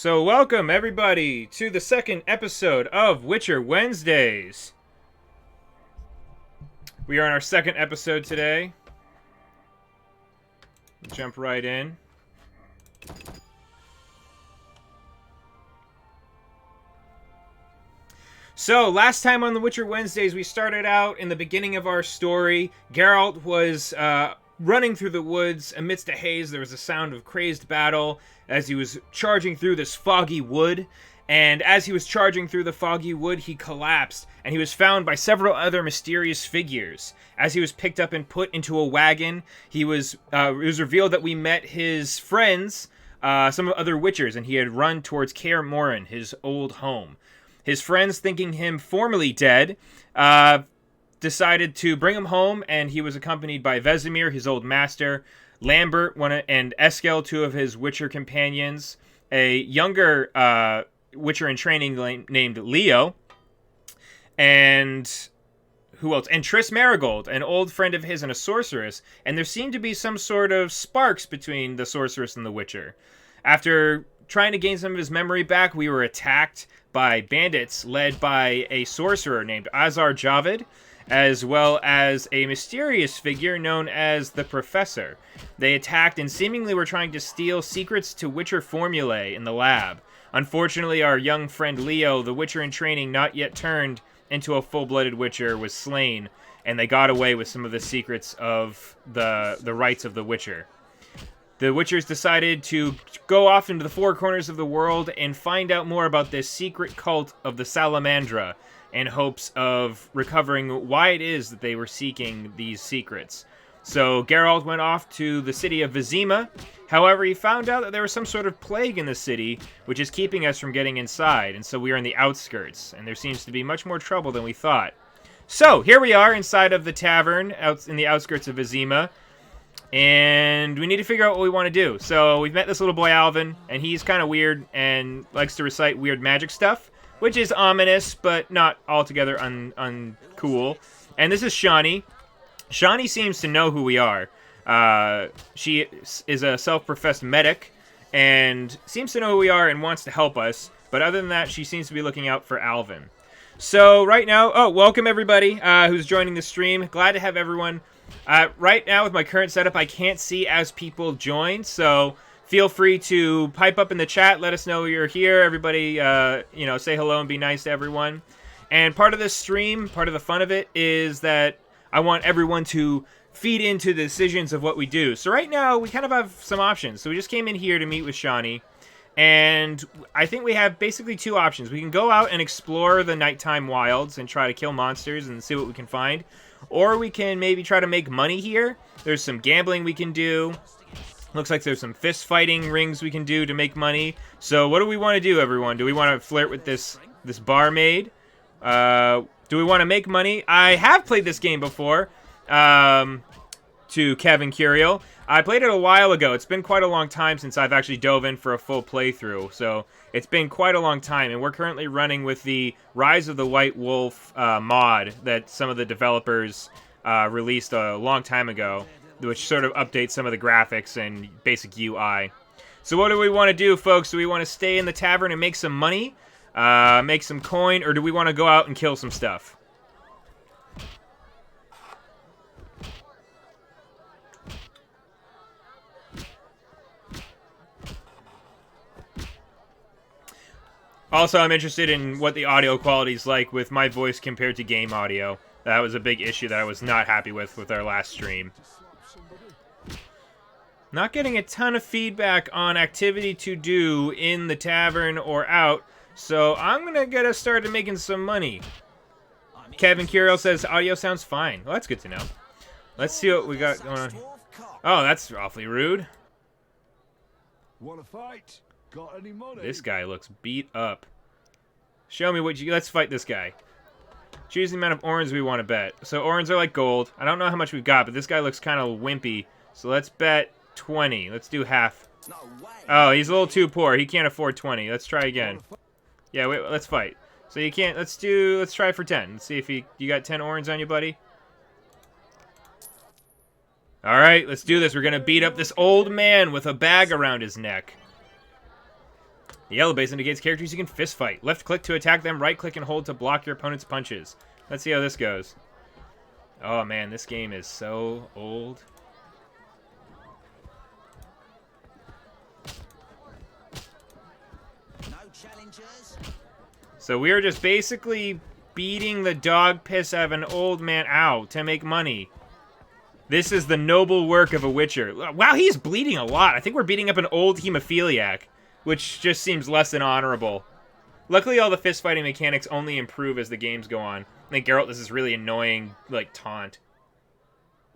So welcome everybody to the second episode of Witcher Wednesdays. We are on our second episode today. Jump right in. So, last time on the Witcher Wednesdays, we started out in the beginning of our story. Geralt was running through the woods. Amidst a haze, there was a sound of crazed battle as he was charging through this foggy wood. And as he was charging through the foggy wood, he collapsed, and he was found by several other mysterious figures. As he was picked up and put into a wagon, it was revealed that we met his friends, some other Witchers, and he had run towards Kaer Morhen, his old home. His friends, thinking him formerly dead, decided to bring him home, and he was accompanied by Vizima, his old master, Lambert, and Eskel, two of his Witcher companions, a younger Witcher in training named Leo, and who else? And Triss Marigold, an old friend of his and a sorceress, and there seemed to be some sort of sparks between the sorceress and the Witcher. After trying to gain some of his memory back, we were attacked by bandits led by a sorcerer named Azar Javed, as well as a mysterious figure known as the Professor. They attacked and seemingly were trying to steal secrets to Witcher formulae in the lab. Unfortunately, our young friend Leo, the Witcher in training not yet turned into a full-blooded Witcher, was slain, and they got away with some of the secrets of the rights of the Witcher. The Witchers decided to go off into the four corners of the world and find out more about this secret cult of the Salamandra in hopes of recovering why it is that they were seeking these secrets. So Geralt went off to the city of Vizima. However, he found out that there was some sort of plague in the city, which is keeping us from getting inside. And so we are in the outskirts, and there seems to be much more trouble than we thought. So here we are inside of the tavern out in the outskirts of Vizima. And we need to figure out what we want to do. So we've met this little boy Alvin, and he's kind of weird and likes to recite weird magic stuff, which is ominous, but not altogether uncool. And this is Shani. Shani seems to know who we are. She is a self-professed medic, and seems to know who we are and wants to help us. But other than that, she seems to be looking out for Alvin. So right now, welcome everybody who's joining the stream. Glad to have everyone. Right now, with my current setup, I can't see as people join, so feel free to pipe up in the chat. Let us know you're here. Everybody, say hello and be nice to everyone. And part of this stream, part of the fun of it, is that I want everyone to feed into the decisions of what we do. So right now, we kind of have some options. So we just came in here to meet with Shani, and I think we have basically two options. We can go out and explore the nighttime wilds and try to kill monsters and see what we can find. Or we can maybe try to make money here. There's some gambling we can do. Looks like there's some fist fighting rings we can do to make money. So what do we want to do, everyone? Do we want to flirt with this barmaid? Do we want to make money? I have played this game before. To Kevin Curiel. I played it a while ago. It's been quite a long time since I've actually dove in for a full playthrough. So it's been quite a long time. And we're currently running with the Rise of the White Wolf mod that some of the developers released a long time ago, which sort of updates some of the graphics and basic UI. So what do we want to do, folks? Do we want to stay in the tavern and make some money, make some coin, or do we want to go out and kill some stuff? Also, I'm interested in what the audio quality is like with my voice compared to game audio. That was a big issue that I was not happy with our last stream. Not getting a ton of feedback on activity to do in the tavern or out, so I'm going to get us started making some money. Kevin Curiel says audio sounds fine. Well, that's good to know. Let's see what we got going on here. Oh, that's awfully rude. Want to fight? Got any money? This guy looks beat up. Show me what you... Let's fight this guy. Choose the amount of orange we want to bet. So orange are like gold. I don't know how much we've got, but this guy looks kind of wimpy. So let's bet 20. Let's do half. Oh, he's a little too poor. He can't afford 20. Let's try again. Yeah, wait, let's fight. So you can't... Let's try for 10. Let's see if you got 10 orange on you, buddy. Alright, let's do this. We're going to beat up this old man with a bag around his neck. The yellow base indicates characters you can fist fight. Left click to attack them, right click and hold to block your opponent's punches. Let's see how this goes. Oh man, this game is so old. No challengers. So we are just basically beating the dog piss out of an old man out to make money. This is the noble work of a witcher. Wow, he's bleeding a lot. I think we're beating up an old hemophiliac, which just seems less than honorable. Luckily, all the fist fighting mechanics only improve as the games go on. I think Geralt, this is really annoying, like, taunt.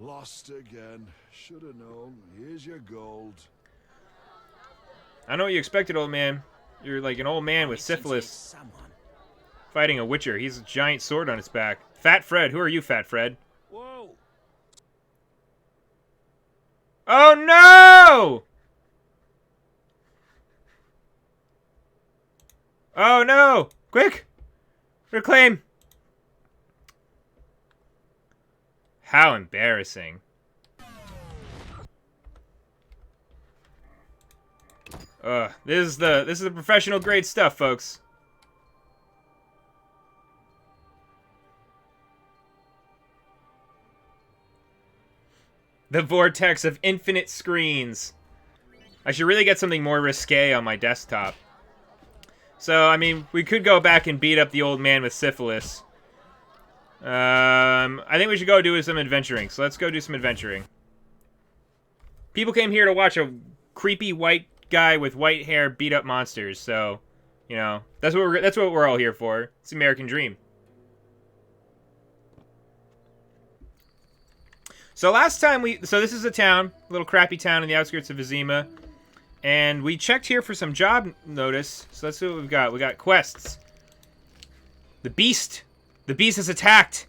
Lost again. Should have known. Here's your gold. I know what you expected, old man. You're like an old man with syphilis fighting a witcher. He's a giant sword on his back. Fat Fred. Who are you, Fat Fred? Whoa! Oh, no! Oh, no! Quick! Reclaim! How embarrassing. This is the professional grade stuff, folks. The vortex of infinite screens. I should really get something more risque on my desktop. So, I mean, we could go back and beat up the old man with syphilis. I think we should go do some adventuring. So let's go do some adventuring. People came here to watch a creepy white guy with white hair beat up monsters. So, you know, that's what we're all here for. It's the American dream. So last time so this is a town, a little crappy town in the outskirts of Vizima. And we checked here for some job notice. So let's see what we've got. We got quests. The beast. The beast is attacked.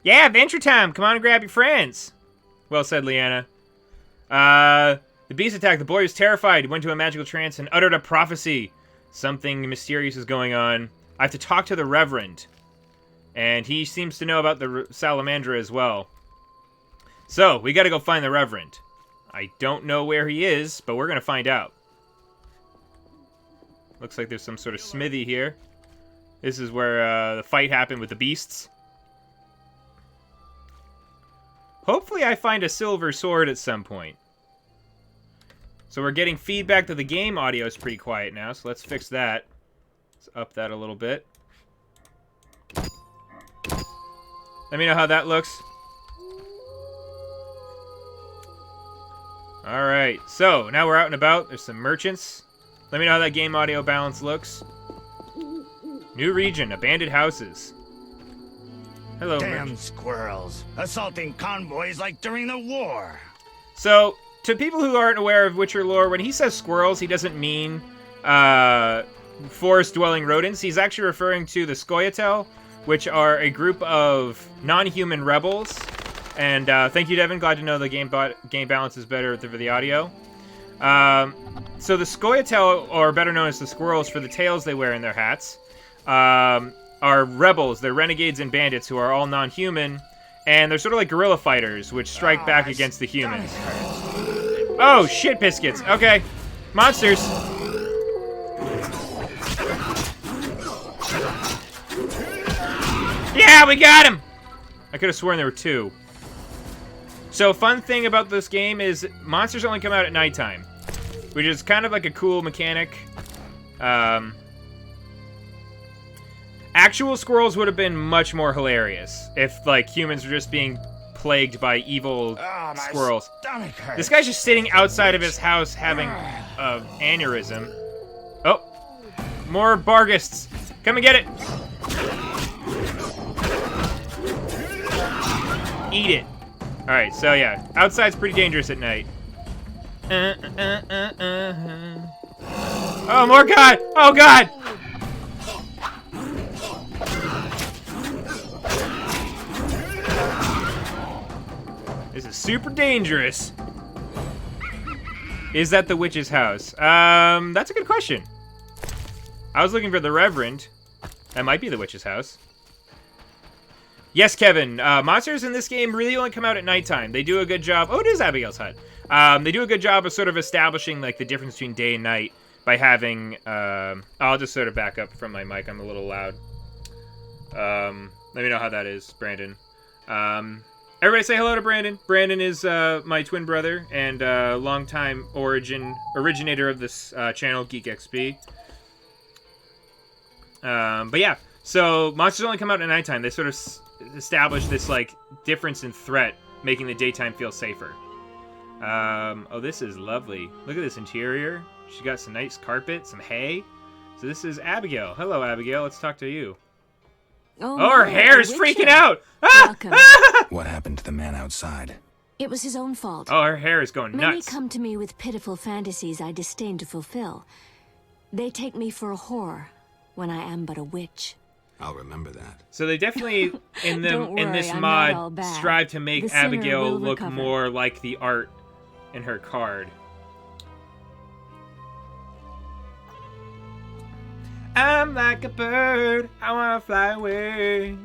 Yeah, adventure time. Come on and grab your friends. Well said, Leanna. The beast attacked. The boy was terrified. He went to a magical trance and uttered a prophecy. Something mysterious is going on. I have to talk to the Reverend. And he seems to know about the Salamandra as well. So, we gotta go find the Reverend. I don't know where he is, but we're gonna find out. Looks like there's some sort of smithy here. This is where the fight happened with the beasts. Hopefully I find a silver sword at some point. So we're getting feedback that the game audio is pretty quiet now, so let's fix that. Let's up that a little bit. Let me know how that looks. Alright, so now we're out and about. There's some merchants. Let me know how that game audio balance looks. New region, abandoned houses. Hello, Damn merchant. squirrels. Assaulting convoys like during the war. So, to people who aren't aware of Witcher lore, when he says squirrels, he doesn't mean forest-dwelling rodents. He's actually referring to the Scoia'tael, which are a group of non-human rebels. And thank you, Devin. Glad to know the game balance is better for the audio. So the Scoia'tael, or better known as the squirrels for the tails they wear in their hats, are rebels. They're renegades and bandits who are all non-human, and they're sort of like guerrilla fighters, which strike back against the humans. Oh, shit biscuits. Okay. Monsters. Yeah, we got him! I could have sworn there were two. So, fun thing about this game is monsters only come out at nighttime, which is kind of like a cool mechanic. Actual squirrels would have been much more hilarious if, like, humans were just being plagued by evil squirrels. This guy's just sitting outside of his house having an aneurysm. Oh, more Bargists. Come and get it. Eat it. Alright, so yeah, outside's pretty dangerous at night. Oh, more God! Oh, God! This is super dangerous. Is that the witch's house? That's a good question. I was looking for the Reverend. That might be the witch's house. Yes, Kevin. Monsters in this game really only come out at nighttime. They do a good job. Oh, it is Abigail's hut. They do a good job of sort of establishing like the difference between day and night. by having... I'll just sort of back up from my mic. I'm a little loud. Let me know how that is, Brandon. Everybody say hello to Brandon. Brandon is my twin brother and longtime originator of this channel, Geek XP. But yeah, so monsters only come out at nighttime. They sort of establish this like difference in threat, making the daytime feel safer. Oh, this is lovely. Look at this interior. She got some nice carpet, some hay. So this is Abigail. Hello, Abigail. Let's talk to you. Oh, her no, hair is the freaking Witcher. out! Welcome. What happened to the man outside? It was his own fault. Oh, her hair is going Many nuts. come to me with pitiful fantasies I disdain to fulfill. They take me for a whore when I am but a witch. I'll remember that. So they definitely, in Don't this worry, I'm not all mod, bad. strive to make The sinner Abigail will look recover. more like the art in her card. I'm like a bird, I wanna fly away.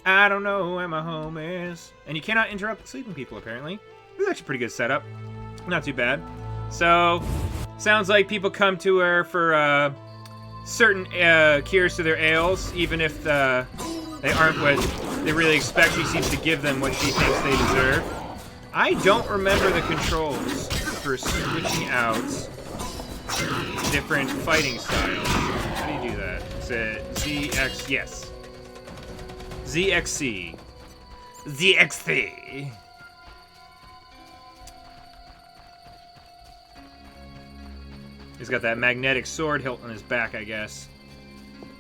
I don't know where my home is. And you cannot interrupt sleeping people, apparently. This is actually a pretty good setup. Not too bad. So, sounds like people come to her for certain cures to their ails, even if they aren't what they really expect. She seems to give them what she thinks they deserve. I don't remember the controls for switching out different fighting styles. How do you do that? Is it ZX? Yes. ZXC. ZXC. He's got that magnetic sword hilt on his back, I guess.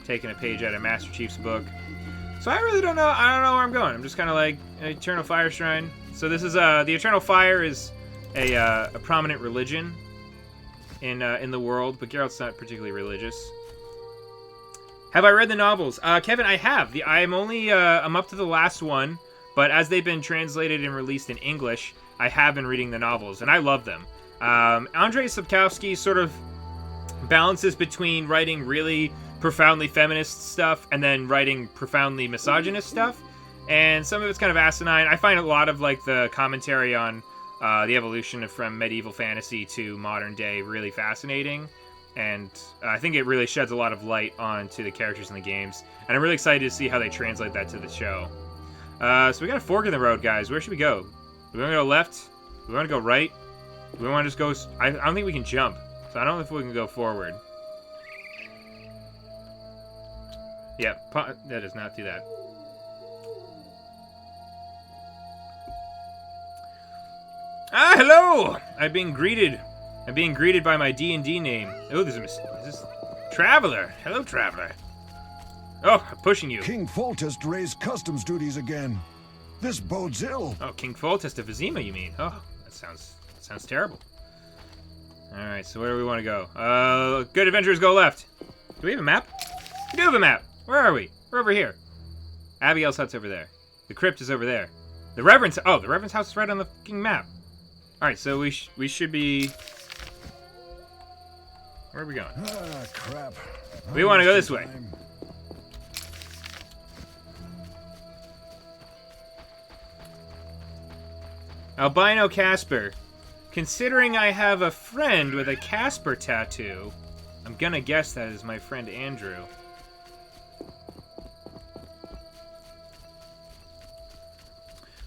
Taking a page out of Master Chief's book. So I really don't know. I don't know where I'm going. I'm just kind of like Eternal Fire Shrine. So this is the Eternal Fire is a prominent religion in the world, but Geralt's not particularly religious. Have I read the novels? Kevin, I have. I'm up to the last one, but as they've been translated and released in English, I have been reading the novels, and I love them. Andrzej Sapkowski sort of balances between writing really profoundly feminist stuff and then writing profoundly misogynist stuff, and some of it's kind of asinine. I find a lot of like the commentary on the evolution from medieval fantasy to modern day really fascinating. And I think it really sheds a lot of light onto the characters in the games. And I'm really excited to see how they translate that to the show. So we got a fork in the road, guys. Where should we go? Do we want to go left? Do we want to go right? Do we want to just go... I don't think we can jump. So I don't know if we can go forward. Yeah, that does not do that. Ah, hello! I'm being greeted by my D&D name. Oh, is this Traveler? Hello, Traveler. Oh, I'm pushing you. King Foltest raised customs duties again. This bodes ill. Oh, King Foltest of Vizima, you mean? Oh, that sounds terrible. Alright, so where do we want to go? Good adventurers go left. Do we have a map? We do have a map. Where are we? We're over here. Abigail's hut's over there. The crypt is over there. The Reverend's house is right on the fucking map. Alright, so we should be... Where are we going? Ah, crap. We want to go this way. Albino Casper. Considering I have a friend with a Casper tattoo, I'm gonna guess that is my friend Andrew.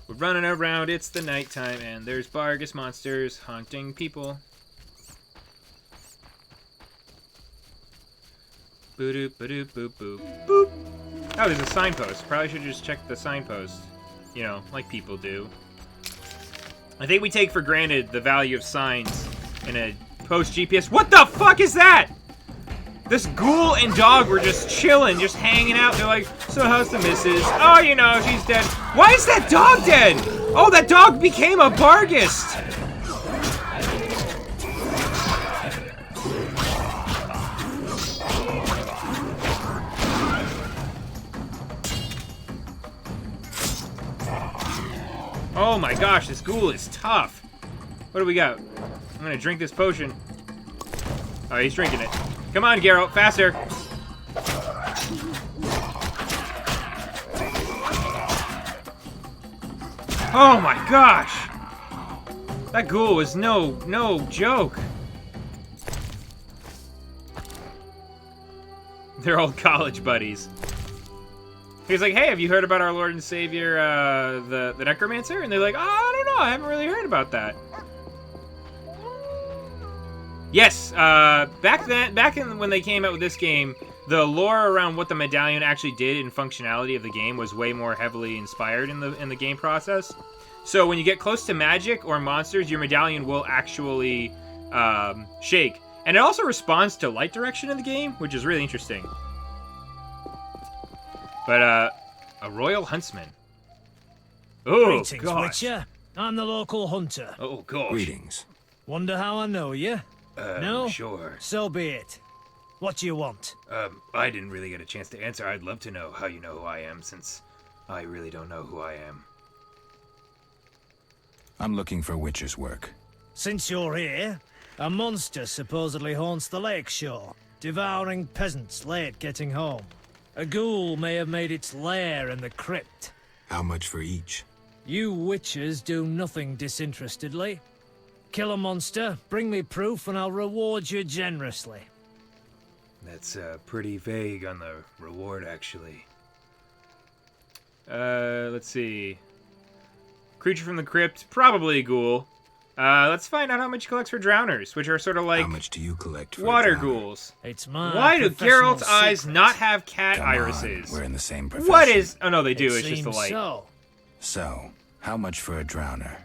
We're running around, it's the nighttime, and there's Bargus monsters haunting people. Boo-doop, ba-doop, boop, boop, boop. Oh, there's a signpost. Probably should just check the signpost. You know, like people do. I think we take for granted the value of signs in a post-GPS. What the fuck is that? This ghoul and dog were just chilling, just hanging out. They're like, so how's the missus? Oh, you know, she's dead. Why is that dog dead? Oh, that dog became a Bargist. Oh my gosh, this ghoul is tough. What do we got? I'm gonna drink this potion. Oh, he's drinking it. Come on, Geralt, faster. Oh my gosh. That ghoul was no joke. They're old college buddies. He's like, hey, have you heard about our Lord and Savior, the Necromancer? And they're like, oh, I don't know, I haven't really heard about that. Yes, back in when they came out with this game, the lore around what the medallion actually did and functionality of the game was way more heavily inspired in the game process. So when you get close to magic or monsters, your medallion will actually shake. And it also responds to light direction in the game, which is really interesting. But, a royal huntsman. Oh, Greetings, gosh. Witcher. I'm the local hunter. Oh, gosh. Greetings. Wonder how I know you? No? Sure. So be it. What do you want? I didn't really get a chance to answer. I'd love to know how you know who I am, since I really don't know who I am. I'm looking for Witcher's work. Since you're here, a monster supposedly haunts the lakeshore, devouring peasants late getting home. A ghoul may have made its lair in the crypt. How much for each? You witchers do nothing disinterestedly. Kill a monster, bring me proof, and I'll reward you generously. That's, pretty vague on the reward, actually. Let's see. Creature from the crypt, probably a ghoul. Let's find out how much he collects for drowners, which are sort of like How much do you collect for water a drowner? ghouls. It's my Why do professional Geralt's eyes secret. not have cat Come on, irises? we're in the same profession. What is... Oh, no, they do. It It's just the seems light. So. So, how much for a drowner?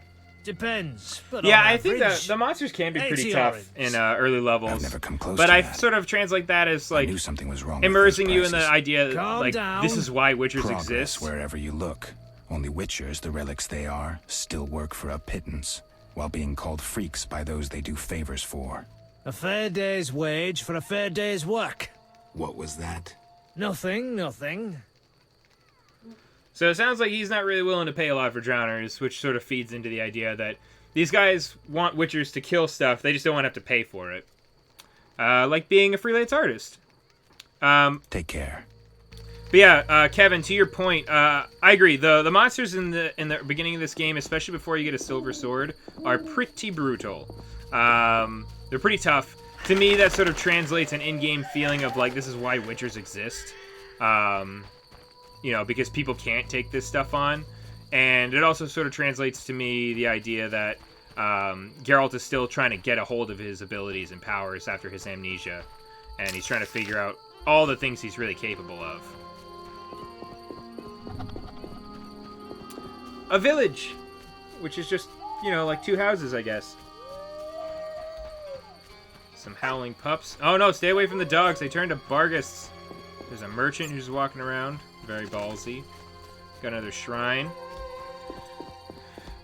Depends, but Yeah, on I think average, the monsters can be pretty 80 tough orange. in early levels. I've never come close But to I that. sort of translate that as, I like, knew something was wrong with immersing those you in the prices. idea that, Calm like, down. this is why witchers Progress exist. wherever you look. Only Witchers, the relics they are, still work for a pittance, while being called freaks by those they do favors for. A fair day's wage for a fair day's work. What was that? Nothing, nothing. So it sounds like he's not really willing to pay a lot for drowners, which sort of feeds into the idea that these guys want witchers to kill stuff, they just don't want to have to pay for it. Like being a freelance artist. Take care. But yeah, Kevin, to your point, I agree. The monsters in the beginning of this game, especially before you get a silver sword, are pretty brutal. They're pretty tough. To me, that sort of translates an in-game feeling of like, this is why witchers exist. You know, because people can't take this stuff on. And it also sort of translates to me the idea that Geralt is still trying to get a hold of his abilities and powers after his amnesia. And he's trying to figure out all the things he's really capable of. A village, which is just, you know, like 2 houses, I guess. Some howling pups. Oh no, stay away from the dogs. They turn to Barghists. There's a merchant who's walking around. Very ballsy. Got another shrine.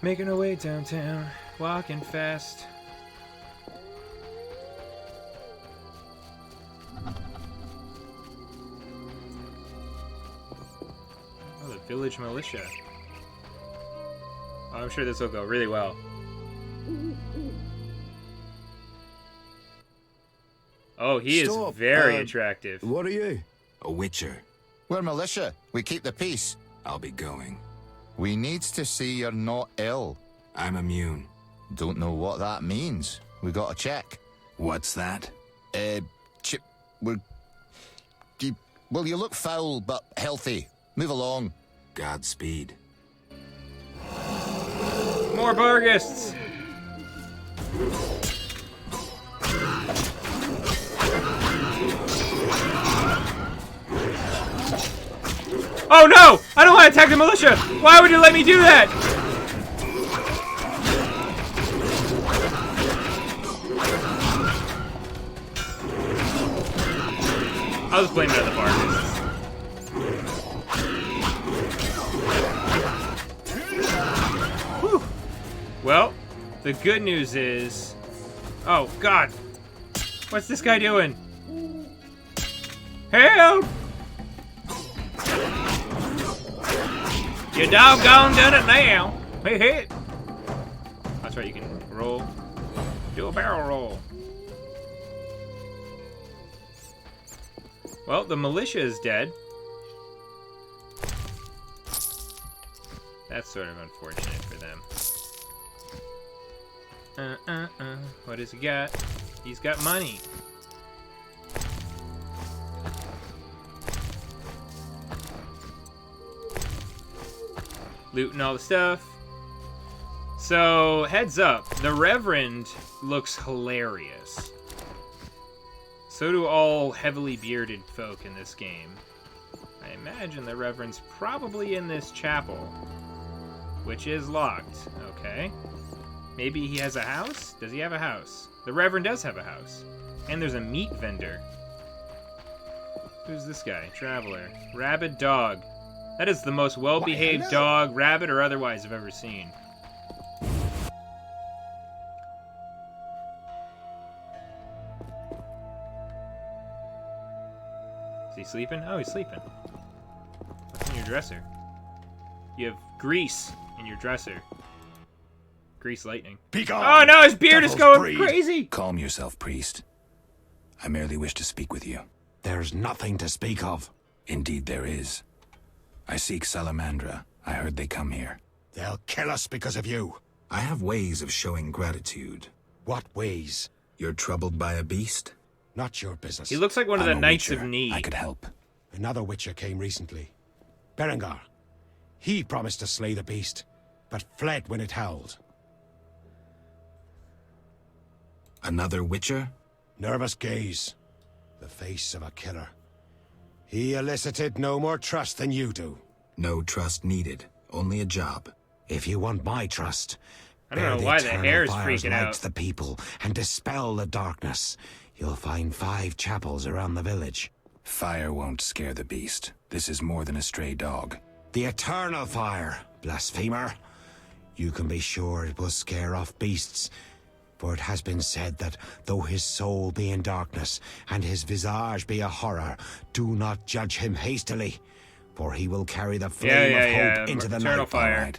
Making our way downtown. Walking fast. Oh, the village militia. Oh, I'm sure this will go really well. Oh, he Stop, is very attractive. What are you? A Witcher. We're militia. We keep the peace. I'll be going. We needs to see you're not ill. I'm immune. Don't know what that means. We got to check. What's that? Chip, we're... Well, you look foul, but healthy. Move along. Godspeed. More Barghists! Oh no! I don't want to attack the militia! Why would you let me do that? I'll just blame it on the Barghists. Whew. Well, the good news is... Oh, God! What's this guy doing? Help! You doggone done it now! Hey, hey! That's right, you can roll. Do a barrel roll. Well, the militia is dead. That's sort of unfortunate for them. What does he got? He's got money. Looting all the stuff. So, heads up. The Reverend looks hilarious. So do all heavily bearded folk in this game. I imagine the Reverend's probably in this chapel, which is locked. Okay. Maybe he has a house? Does he have a house? The Reverend does have a house. And there's a meat vendor. Who's this guy? Traveler. Rabid dog. That is the most well-behaved dog, rabbit or otherwise, I've ever seen. Is he sleeping? Oh, he's sleeping. What's in your dresser? You have grease in your dresser. Grease lightning. Oh no, his beard is going crazy! Calm yourself, priest. I merely wish to speak with you. There's nothing to speak of. Indeed there is. I seek Salamandra. I heard they come here. They'll kill us because of you. I have ways of showing gratitude. What ways? You're troubled by a beast? Not your business. He looks like one of the I'm a Knights witcher. of Need. I could help. Another witcher came recently. Berengar. He promised to slay the beast, but fled when it howled. Another witcher? Nervous gaze. The face of a killer. He elicited no more trust than you do. No trust needed. Only a job. If you want my trust, I don't know why the hair is freaking out. The people and dispel the darkness. You'll find 5 chapels around the village. Fire won't scare the beast. This is more than a stray dog. The eternal fire, blasphemer. You can be sure it will scare off beasts. For it has been said that though his soul be in darkness, and his visage be a horror, do not judge him hastily, for he will carry the flame of hope into the eternal night. fire. All right,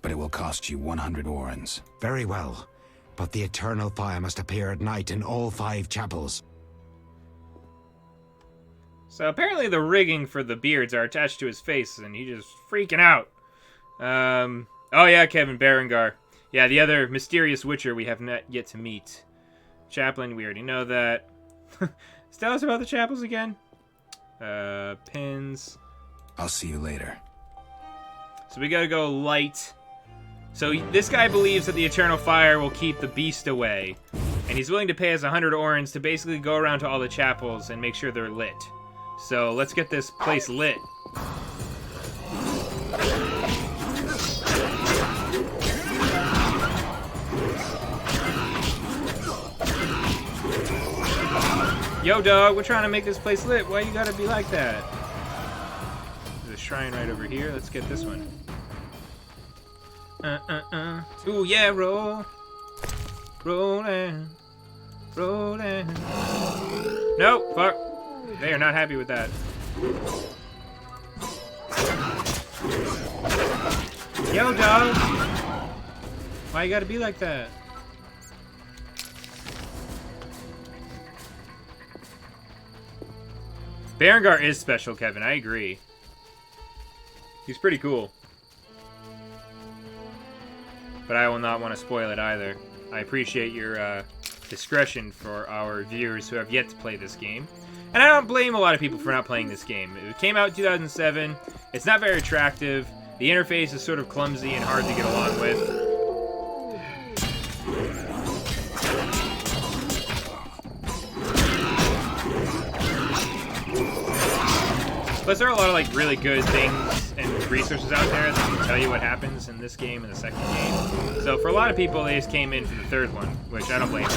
but it will cost you 100 orens. Very well, but the eternal fire must appear at night in all 5 chapels. So apparently the rigging for the beards are attached to his face, and he's just freaking out. Oh yeah, Kevin, Berengar. Yeah, the other mysterious witcher we have not yet to meet. Chaplain, we already know that. Tell us about the chapels again. Pins. I'll see you later. So we gotta go light. So this guy believes that the eternal fire will keep the beast away. And he's willing to pay us 100 orens to basically go around to all the chapels and make sure they're lit. So let's get this place lit. Yo, dog, we're trying to make this place lit. Why you gotta be like that? There's a shrine right over here. Let's get this one. Ooh, yeah, roll. Rollin'. Rollin'. Nope, fuck. They are not happy with that. Yo, dog. Why you gotta be like that? Berengar is special, Kevin. I agree. He's pretty cool. But I will not want to spoil it either. I appreciate your discretion for our viewers who have yet to play this game. And I don't blame a lot of people for not playing this game. It came out in 2007. It's not very attractive. The interface is sort of clumsy and hard to get along with. Plus, there are a lot of like really good things and resources out there that can tell you what happens in this game and the second game. So for a lot of people, they just came in for the third one, which I don't blame them.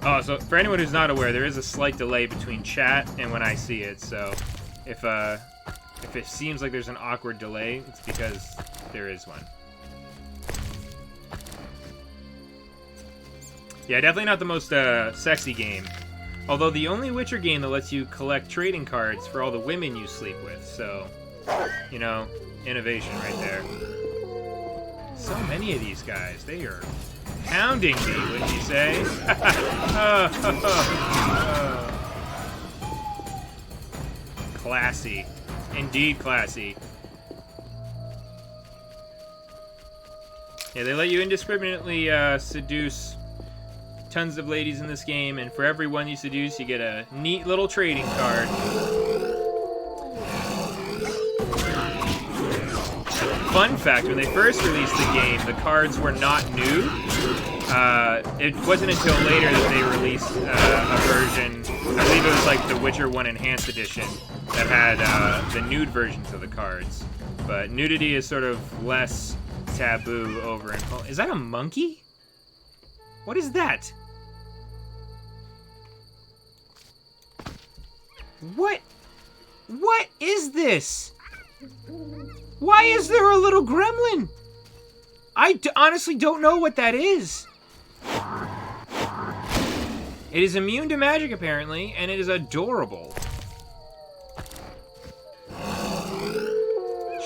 Oh, so for anyone who's not aware, there is a slight delay between chat and when I see it. So if it seems like there's an awkward delay, it's because there is one. Yeah, definitely not the most sexy game. Although the only Witcher game that lets you collect trading cards for all the women you sleep with. So, you know, innovation right there. So many of these guys, they are pounding me, wouldn't you say? Classy. Indeed classy. Yeah, they let you indiscriminately seduce tons of ladies in this game, and for every one you seduce, you get a neat little trading card. fun fact, when they first released the game, the cards were not nude. It wasn't until later that they released a version, I believe it was like the Witcher 1 Enhanced Edition, that had the nude versions of the cards. But nudity is sort of less taboo over in Poland. Is that a monkey? What is that? What? What is this? Why is there a little gremlin? I honestly don't know what that is. It is immune to magic, apparently, and it is adorable.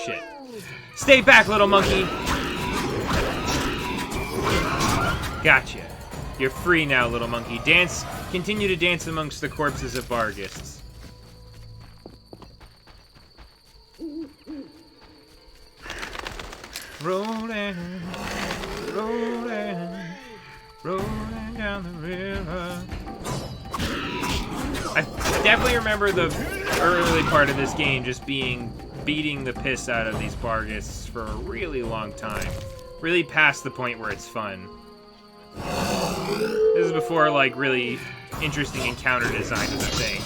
Shit. Stay back, little monkey. Gotcha. You're free now, little monkey. Dance. Continue to dance amongst the corpses of Bargists. Rolling, rolling, rolling down the river. I definitely remember the early part of this game just beating the piss out of these Bargists for a really long time. Really past the point where it's fun. This is before, like, really interesting encounter design was a thing.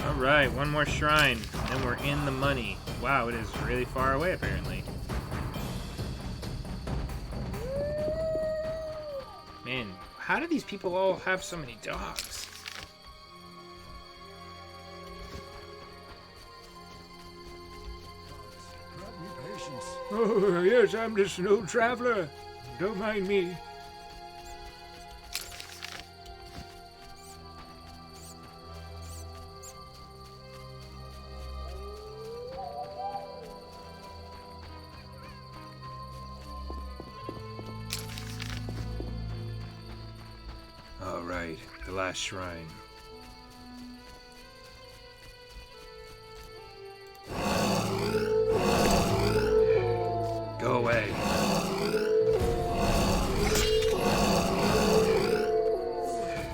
Alright, one more shrine, and we're in the money. Wow, it is really far away, apparently. Man, how do these people all have so many dogs? Oh, yes, I'm just an old traveler. Don't mind me. All right, the last shrine. Go away.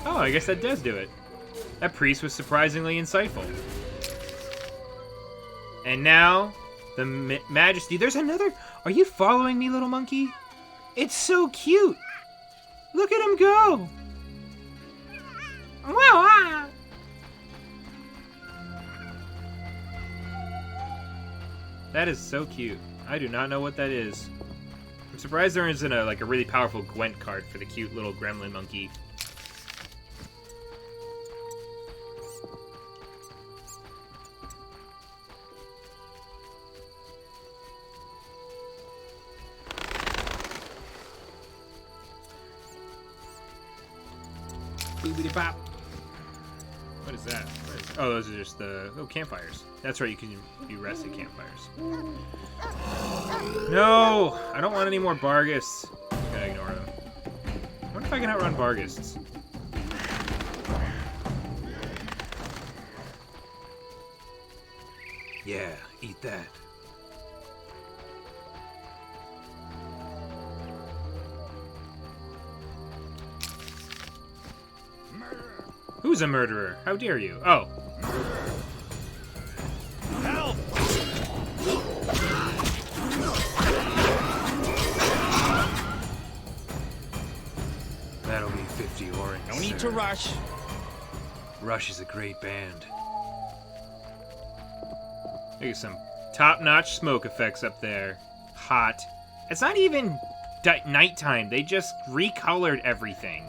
Oh, I guess that does do it. That priest was surprisingly insightful. And now, the Majesty. There's another. Are you following me, little monkey? It's so cute. Look at him go. Wow. That is so cute. I do not know what that is. I'm surprised there isn't a really powerful Gwent card for the cute little gremlin monkey. Boobity bop. What is that? Oh, those are just the campfires. That's right, you rest at campfires. No! I don't want any more Bargists. I'm gonna ignore them. I wonder if I can outrun Bargists. Yeah, eat that. Who's a murderer? How dare you? Oh. Help! That'll be 50 orange. No need to rush. Rush is a great band. Look at some top-notch smoke effects up there. Hot. It's not even nighttime. They just recolored everything.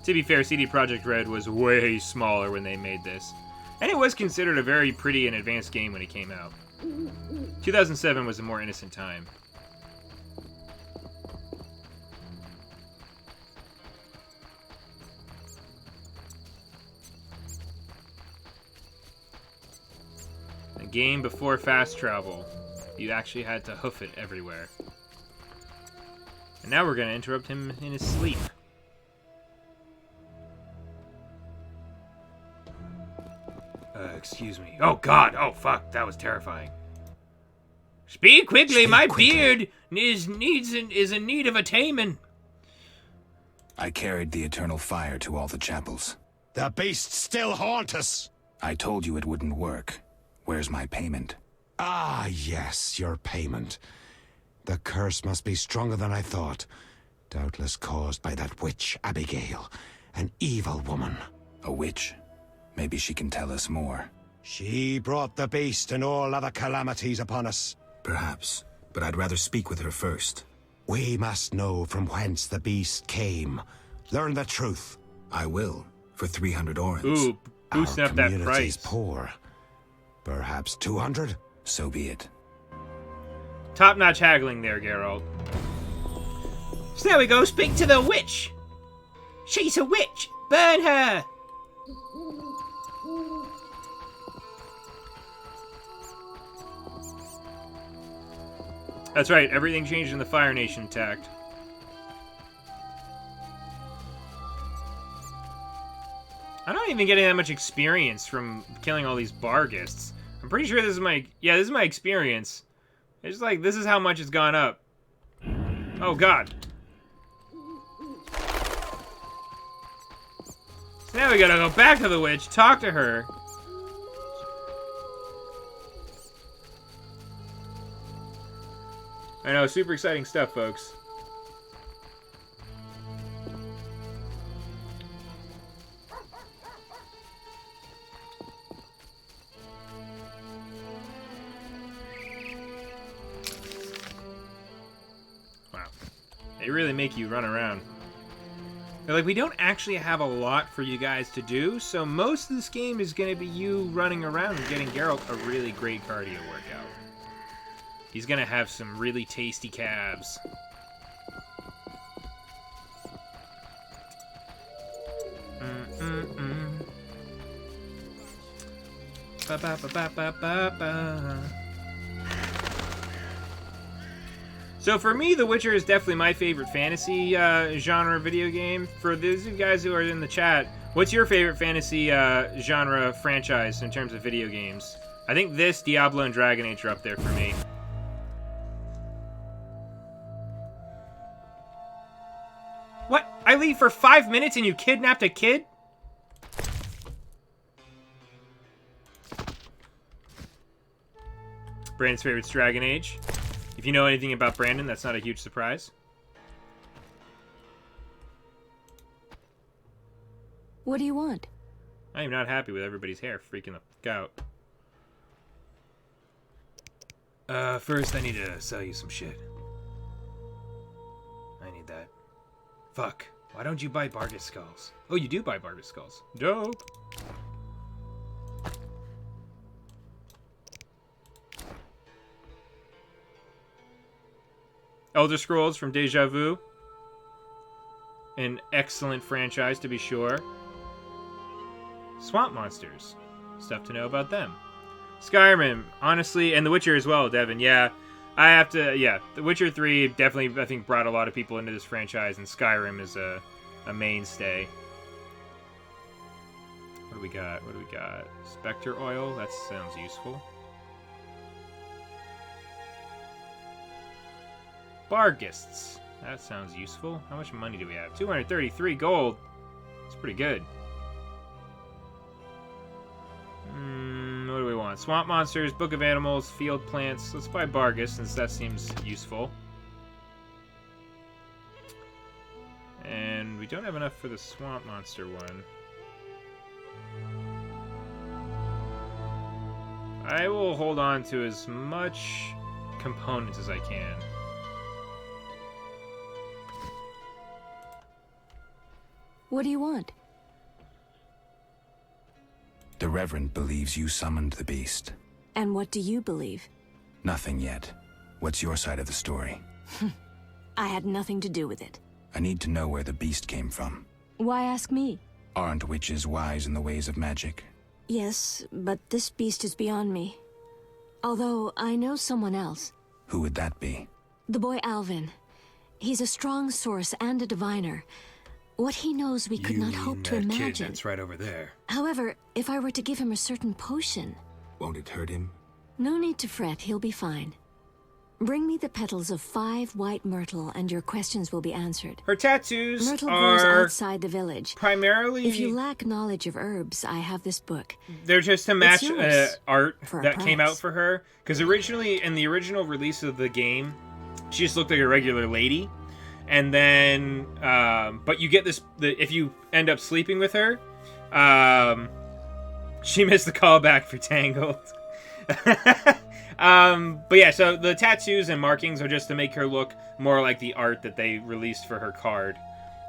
To be fair, CD Projekt Red was way smaller when they made this. And it was considered a very pretty and advanced game when it came out. 2007 was a more innocent time. A game before fast travel. You actually had to hoof it everywhere. And now we're going to interrupt him in his sleep. Excuse me. Oh, God. Oh, fuck. That was terrifying. Speak quickly. Speak My quickly. beard is in need of a taming. I carried the eternal fire to all the chapels. The beasts still haunt us. I told you it wouldn't work. Where's my payment? Ah, yes, your payment. The curse must be stronger than I thought. Doubtless caused by that witch, Abigail. An evil woman. A witch? Maybe she can tell us more. She brought the beast and all other calamities upon us. Perhaps, but I'd rather speak with her first. We must know from whence the beast came. Learn the truth. I will, for 300 orens. Ooh, boosting Our up that community's price. poor. Perhaps 200? So be it. Top-notch haggling there, Geralt. So there we go. Speak to the witch. She's a witch. Burn her. That's right. Everything changed in the Fire Nation attacked. I'm not even getting that much experience from killing all these Bargists. I'm pretty sure this is my... Yeah, this is my experience. It's like, this is how much it's gone up. Oh, God. So now we gotta go back to the witch, talk to her. I know, super exciting stuff, folks. Wow. They really make you run around. They're like, we don't actually have a lot for you guys to do, so most of this game is going to be you running around and getting Geralt a really great cardio workout. He's going to have some really tasty calves. Ba ba ba ba ba ba ba. So for me, The Witcher is definitely my favorite fantasy genre video game. For those of you guys who are in the chat, what's your favorite fantasy genre franchise in terms of video games? I think this, Diablo, and Dragon Age are up there for me. What? I leave for 5 minutes and you kidnapped a kid? Brandon's favorite's Dragon Age. If you know anything about Brandon, that's not a huge surprise. What do you want? I am not happy with everybody's hair freaking the fuck out. First I need to sell you some shit. I need that. Fuck. Why don't you buy Bargus Skulls? Oh, you do buy Bargus Skulls. Dope. Elder Scrolls from Deja Vu. An excellent franchise, to be sure. Swamp Monsters. Stuff to know about them. Skyrim, honestly, and The Witcher as well, Devin. Yeah, I have to, yeah. The Witcher 3 definitely, I think, brought a lot of people into this franchise, and Skyrim is a mainstay. What do we got? What do we got? Spectre Oil? That sounds useful. Bargists. That sounds useful. How much money do we have? 233 gold. That's pretty good. What do we want? Swamp Monsters, Book of Animals, Field Plants. Let's buy Bargus, since that seems useful. And we don't have enough for the Swamp Monster one. I will hold on to as much components as I can. What do you want? The Reverend believes you summoned the beast. And what do you believe? Nothing yet. What's your side of the story? I had nothing to do with it. I need to know where the beast came from. Why ask me? Aren't witches wise in the ways of magic? Yes, but this beast is beyond me. Although I know someone else. Who would that be? The boy Alvin. He's a strong source and a diviner. What he knows we could not hope to Kid imagine. that's right over there. However, if I were to give him a certain potion... Won't it hurt him? No need to fret, he'll be fine. Bring me the petals of 5 white myrtle and your questions will be answered. Her tattoos Myrtle grows are outside the village. primarily... If you lack knowledge of herbs, I have this book. They're just to match yours art for a that came price. out for her. Because originally, in the original release of the game, she just looked like a regular lady. And then, but you get this, if you end up sleeping with her, she missed the callback for Tangled. But yeah, so the tattoos and markings are just to make her look more like the art that they released for her card.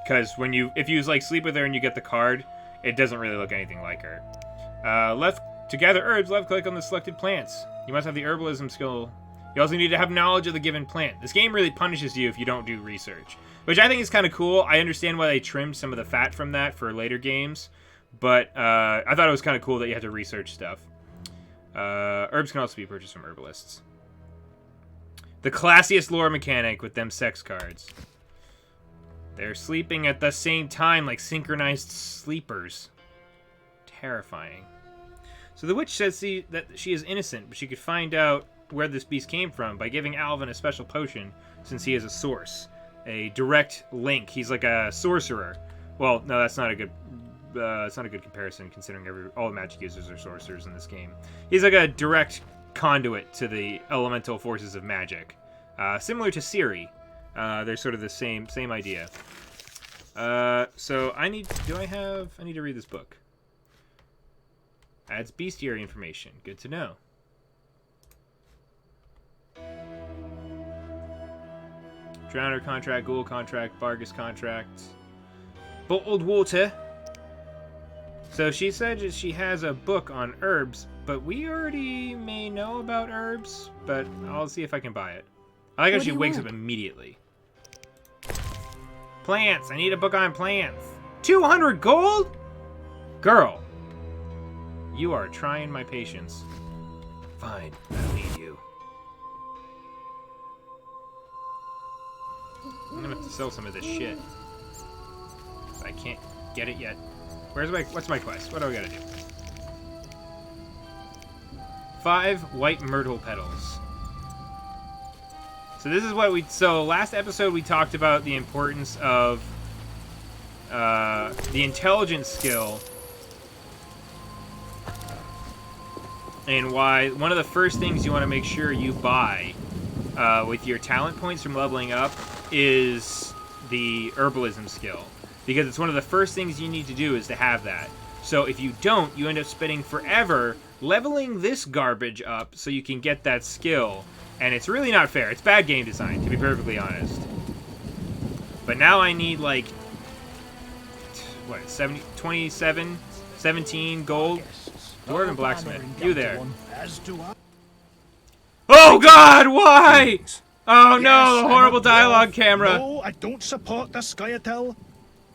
Because if you like sleep with her and you get the card, it doesn't really look anything like her. To gather herbs, left click on the selected plants. You must have the herbalism skill. You also need to have knowledge of the given plant. This game really punishes you if you don't do research, which I think is kind of cool. I understand why they trimmed some of the fat from that for later games, but I thought it was kind of cool that you had to research stuff. Herbs can also be purchased from herbalists. The classiest lore mechanic with them sex cards. They're sleeping at the same time like synchronized sleepers. Terrifying. So the witch says that she is innocent, but she could find out where this beast came from by giving Alvin a special potion, since he is a source. A direct link. He's like a sorcerer. Well, no, that's not a good... it's not a good comparison, considering all the magic users are sorcerers in this game. He's like a direct conduit to the elemental forces of magic. Similar to Ciri. They're sort of the same idea. So I need to read this book. Adds bestiary information. Good to know. Drowner contract, Ghoul contract, Bargus contract. Bottled water. So she said that she has a book on herbs, but we already may know about herbs, but I'll see if I can buy it. I like how she wakes up immediately. Plants! I need a book on plants. 200 gold? Girl. You are trying my patience. Fine, I don't need you. I'm gonna have to sell some of this shit. I can't get it yet. What's my quest? What do I gotta do? 5 white myrtle petals. So this is what last episode we talked about the importance of the intelligence skill, and why one of the first things you want to make sure you buy with your talent points from leveling up is the herbalism skill. Because it's one of the first things you need to do is to have that. So if you don't, you end up spending forever leveling this garbage up so you can get that skill. And it's really not fair. It's bad game design, to be perfectly honest. But now I need, like, what, 17 gold? Dwarven blacksmith, you there. Oh God, why? Oh no, the horrible dialogue camera. No, I don't support the Skyatel.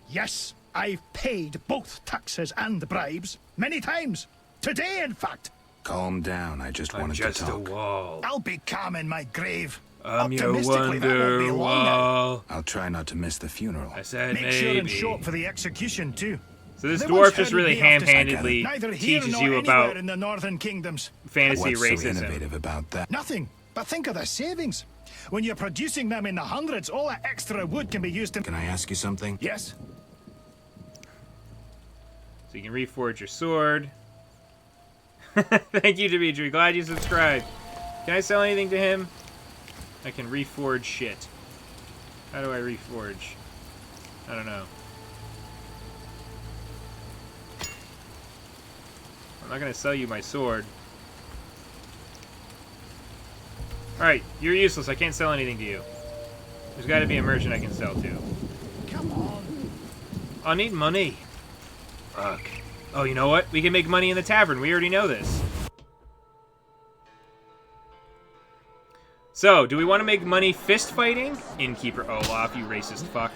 Yes, I've paid both taxes and bribes many times. Today, in fact. Calm down, I just wanted to talk. A wall. I'll be calm in my grave. I'm your Optimistically, that won't be wonder long now. wall. I'll try not to miss the funeral. I said Make maybe. sure and show up for the execution too. So this They dwarf once just headed really me off to ham-handedly Neither here teaches nor you anywhere about in the northern kingdoms. fantasy What's so racism. innovative about that? Nothing. But think of the savings. When you're producing them in the hundreds, all that extra wood can be used to... Can I ask you something? Yes. So you can reforge your sword. Thank you, Dimitri. Glad you subscribed. Can I sell anything to him? I can reforge shit. How do I reforge? I don't know. I'm not gonna sell you my sword. Alright, you're useless. I can't sell anything to you. There's gotta be a merchant I can sell to. Come on. I'll need money. Fuck. Oh, you know what? We can make money in the tavern. We already know this. So, do we want to make money fist fighting? Innkeeper Olaf, you racist fuck.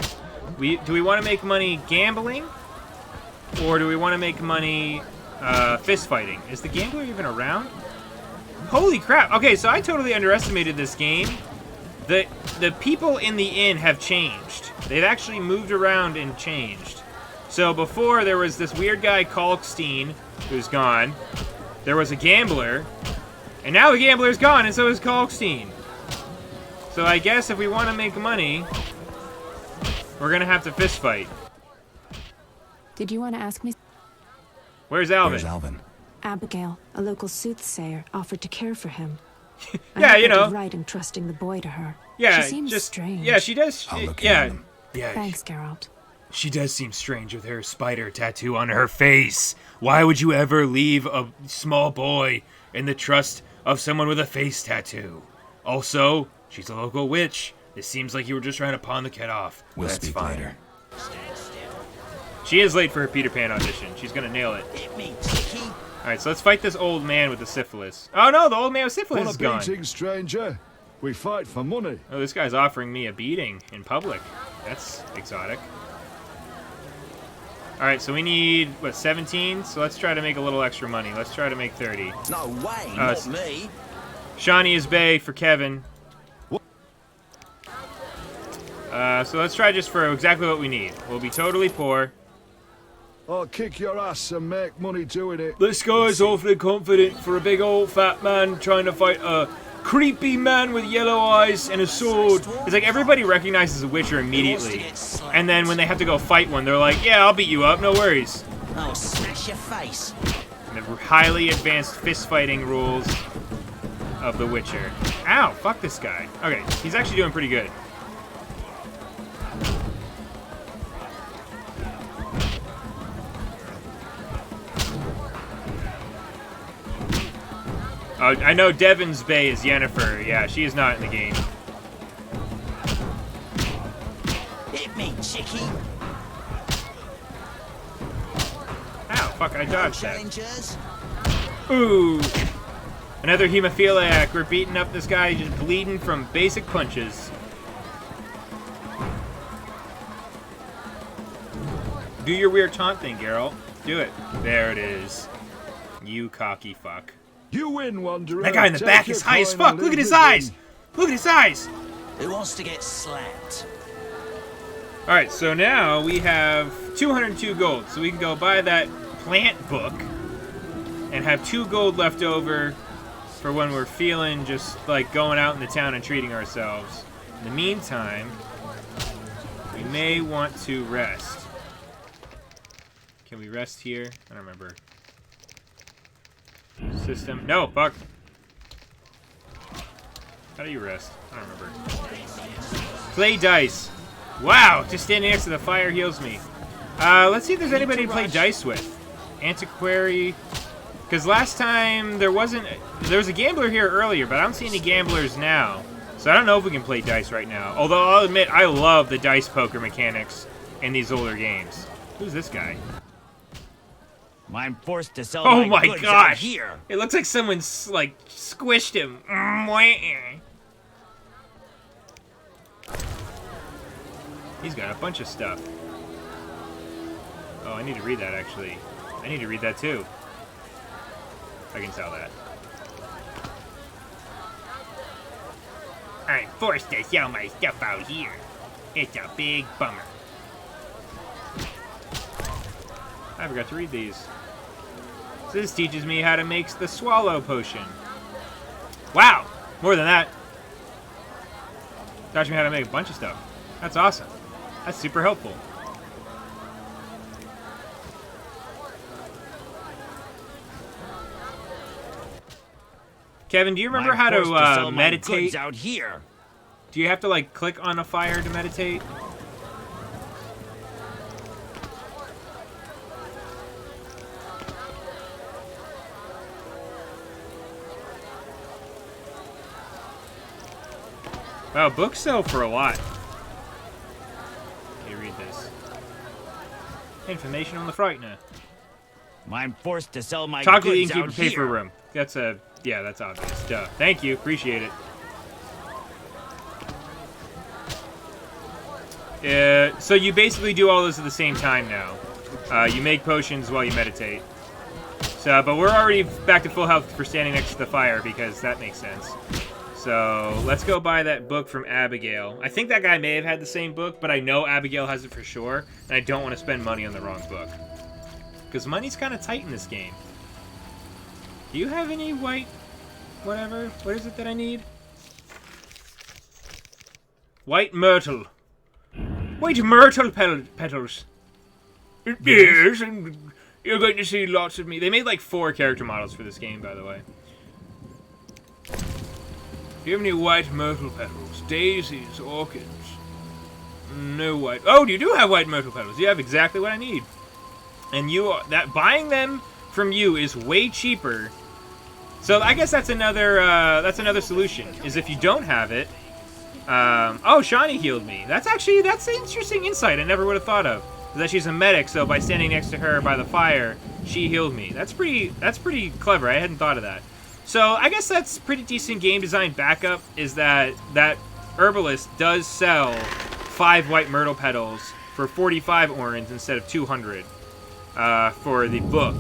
Do we want to make money gambling? Or do we want to make money fist fighting? Is the gambler even around? Holy crap. Okay, so I totally underestimated this game. The people in the inn have changed. They've actually moved around and changed. So before, there was this weird guy, Kalkstein, who's gone. There was a gambler. And now the gambler's gone, and so is Kalkstein. So I guess if we want to make money, we're going to have to fist fight. Did you want to ask me? Where's Alvin? Where's Alvin? Abigail, a local soothsayer, offered to care for him. Yeah, I you know. right in trusting the boy to her. Yeah, she seems just strange. Yeah, she does. I'll look yeah, into him. yeah. Thanks, Geralt. She does seem strange with her spider tattoo on her face. Why would you ever leave a small boy in the trust of someone with a face tattoo? Also, she's a local witch. This seems like you were just trying to pawn the kid off. We'll That's speak fine. later. She is late for her Peter Pan audition. She's gonna nail it. Alright, so let's fight this old man with the syphilis. Oh no, the old man with syphilis Want is a gone. beating, stranger? We fight for money. Oh, this guy's offering me a beating in public. That's exotic. Alright, so we need, what, 17? So let's try to make a little extra money. Let's try to make 30. No way, not me. Shawnee is Bay for Kevin. So let's try just for exactly what we need. We'll be totally poor. I'll kick your ass and make money doing it. This guy's awfully confident for a big old fat man trying to fight a creepy man with yellow eyes and a sword. It's like everybody recognizes a Witcher immediately. And then when they have to go fight one, they're like, yeah, I'll beat you up, no worries. I'll smash your face. The highly advanced fist fighting rules of The Witcher. Ow, fuck this guy. Okay, he's actually doing pretty good. I know Devon's Bay is Yennefer. Yeah, she is not in the game. Hit me, chickie. Ow, fuck, I dodged that. Challengers. Ooh. Another hemophiliac. We're beating up this guy, just bleeding from basic punches. Do your weird taunt thing, Geralt. Do it. There it is. You cocky fuck. You win, Wanderer. That guy in the Take back your is high as coin fuck. and Look at leave his the eyes. inn. Look at his eyes. Who wants to get slapped? Alright, so now we have 202 gold. So we can go buy that plant book and have 2 gold left over for when we're feeling just like going out in the town and treating ourselves. In the meantime, we may want to rest. Can we rest here? I don't remember. System. No, fuck. How do you rest? I don't remember. Play dice. Wow, just standing next to the fire heals me. Let's see if there's anybody to play dice with. Antiquary. Because last time there was a gambler here earlier, but I don't see any gamblers now. So I don't know if we can play dice right now. Although I'll admit, I love the dice poker mechanics in these older games. Who's this guy? I'm forced to sell Oh my my goods out gosh! here. It looks like someone's like squished him. He's got a bunch of stuff. Oh, I need to read that actually. I need to read that too. I can sell that. I'm forced to sell my stuff out here. It's a big bummer. I forgot to read these. So this teaches me how to make the swallow potion. Wow! More than that. Taught me how to make a bunch of stuff. That's awesome. That's super helpful. Kevin, do you remember how to meditate? Out here. Do you have to like click on a fire to meditate? Wow, books sell for a lot. Okay, read this. Information on the Frightener. I'm forced to sell my Talk to the goods innkeeper out paper here. room. That's a... Yeah, that's obvious. Duh. Thank you. Appreciate it. So you basically do all this at the same time now. You make potions while you meditate. So, but we're already back to full health for standing next to the fire because that makes sense. So let's go buy that book from Abigail. I think that guy may have had the same book, but I know Abigail has it for sure, and I don't want to spend money on the wrong book. Because money's kind of tight in this game. Do you have any white... whatever? What is it that I need? White myrtle. White myrtle petals. Yes, and you're going to see lots of me. They made like 4 character models for this game, by the way. Do you have any white myrtle petals? Daisies, orchids. No white. Oh, you do have white myrtle petals. You have exactly what I need. And you are, that buying them from you is way cheaper. So I guess that's another solution. Is if you don't have it. Oh, Shawnee healed me. That's an interesting insight I never would have thought of. That she's a medic, so by standing next to her by the fire, she healed me. That's pretty clever. I hadn't thought of that. So I guess that's pretty decent game design backup. Is that herbalist does sell 5 white myrtle petals for 45 orens instead of 200 for the book.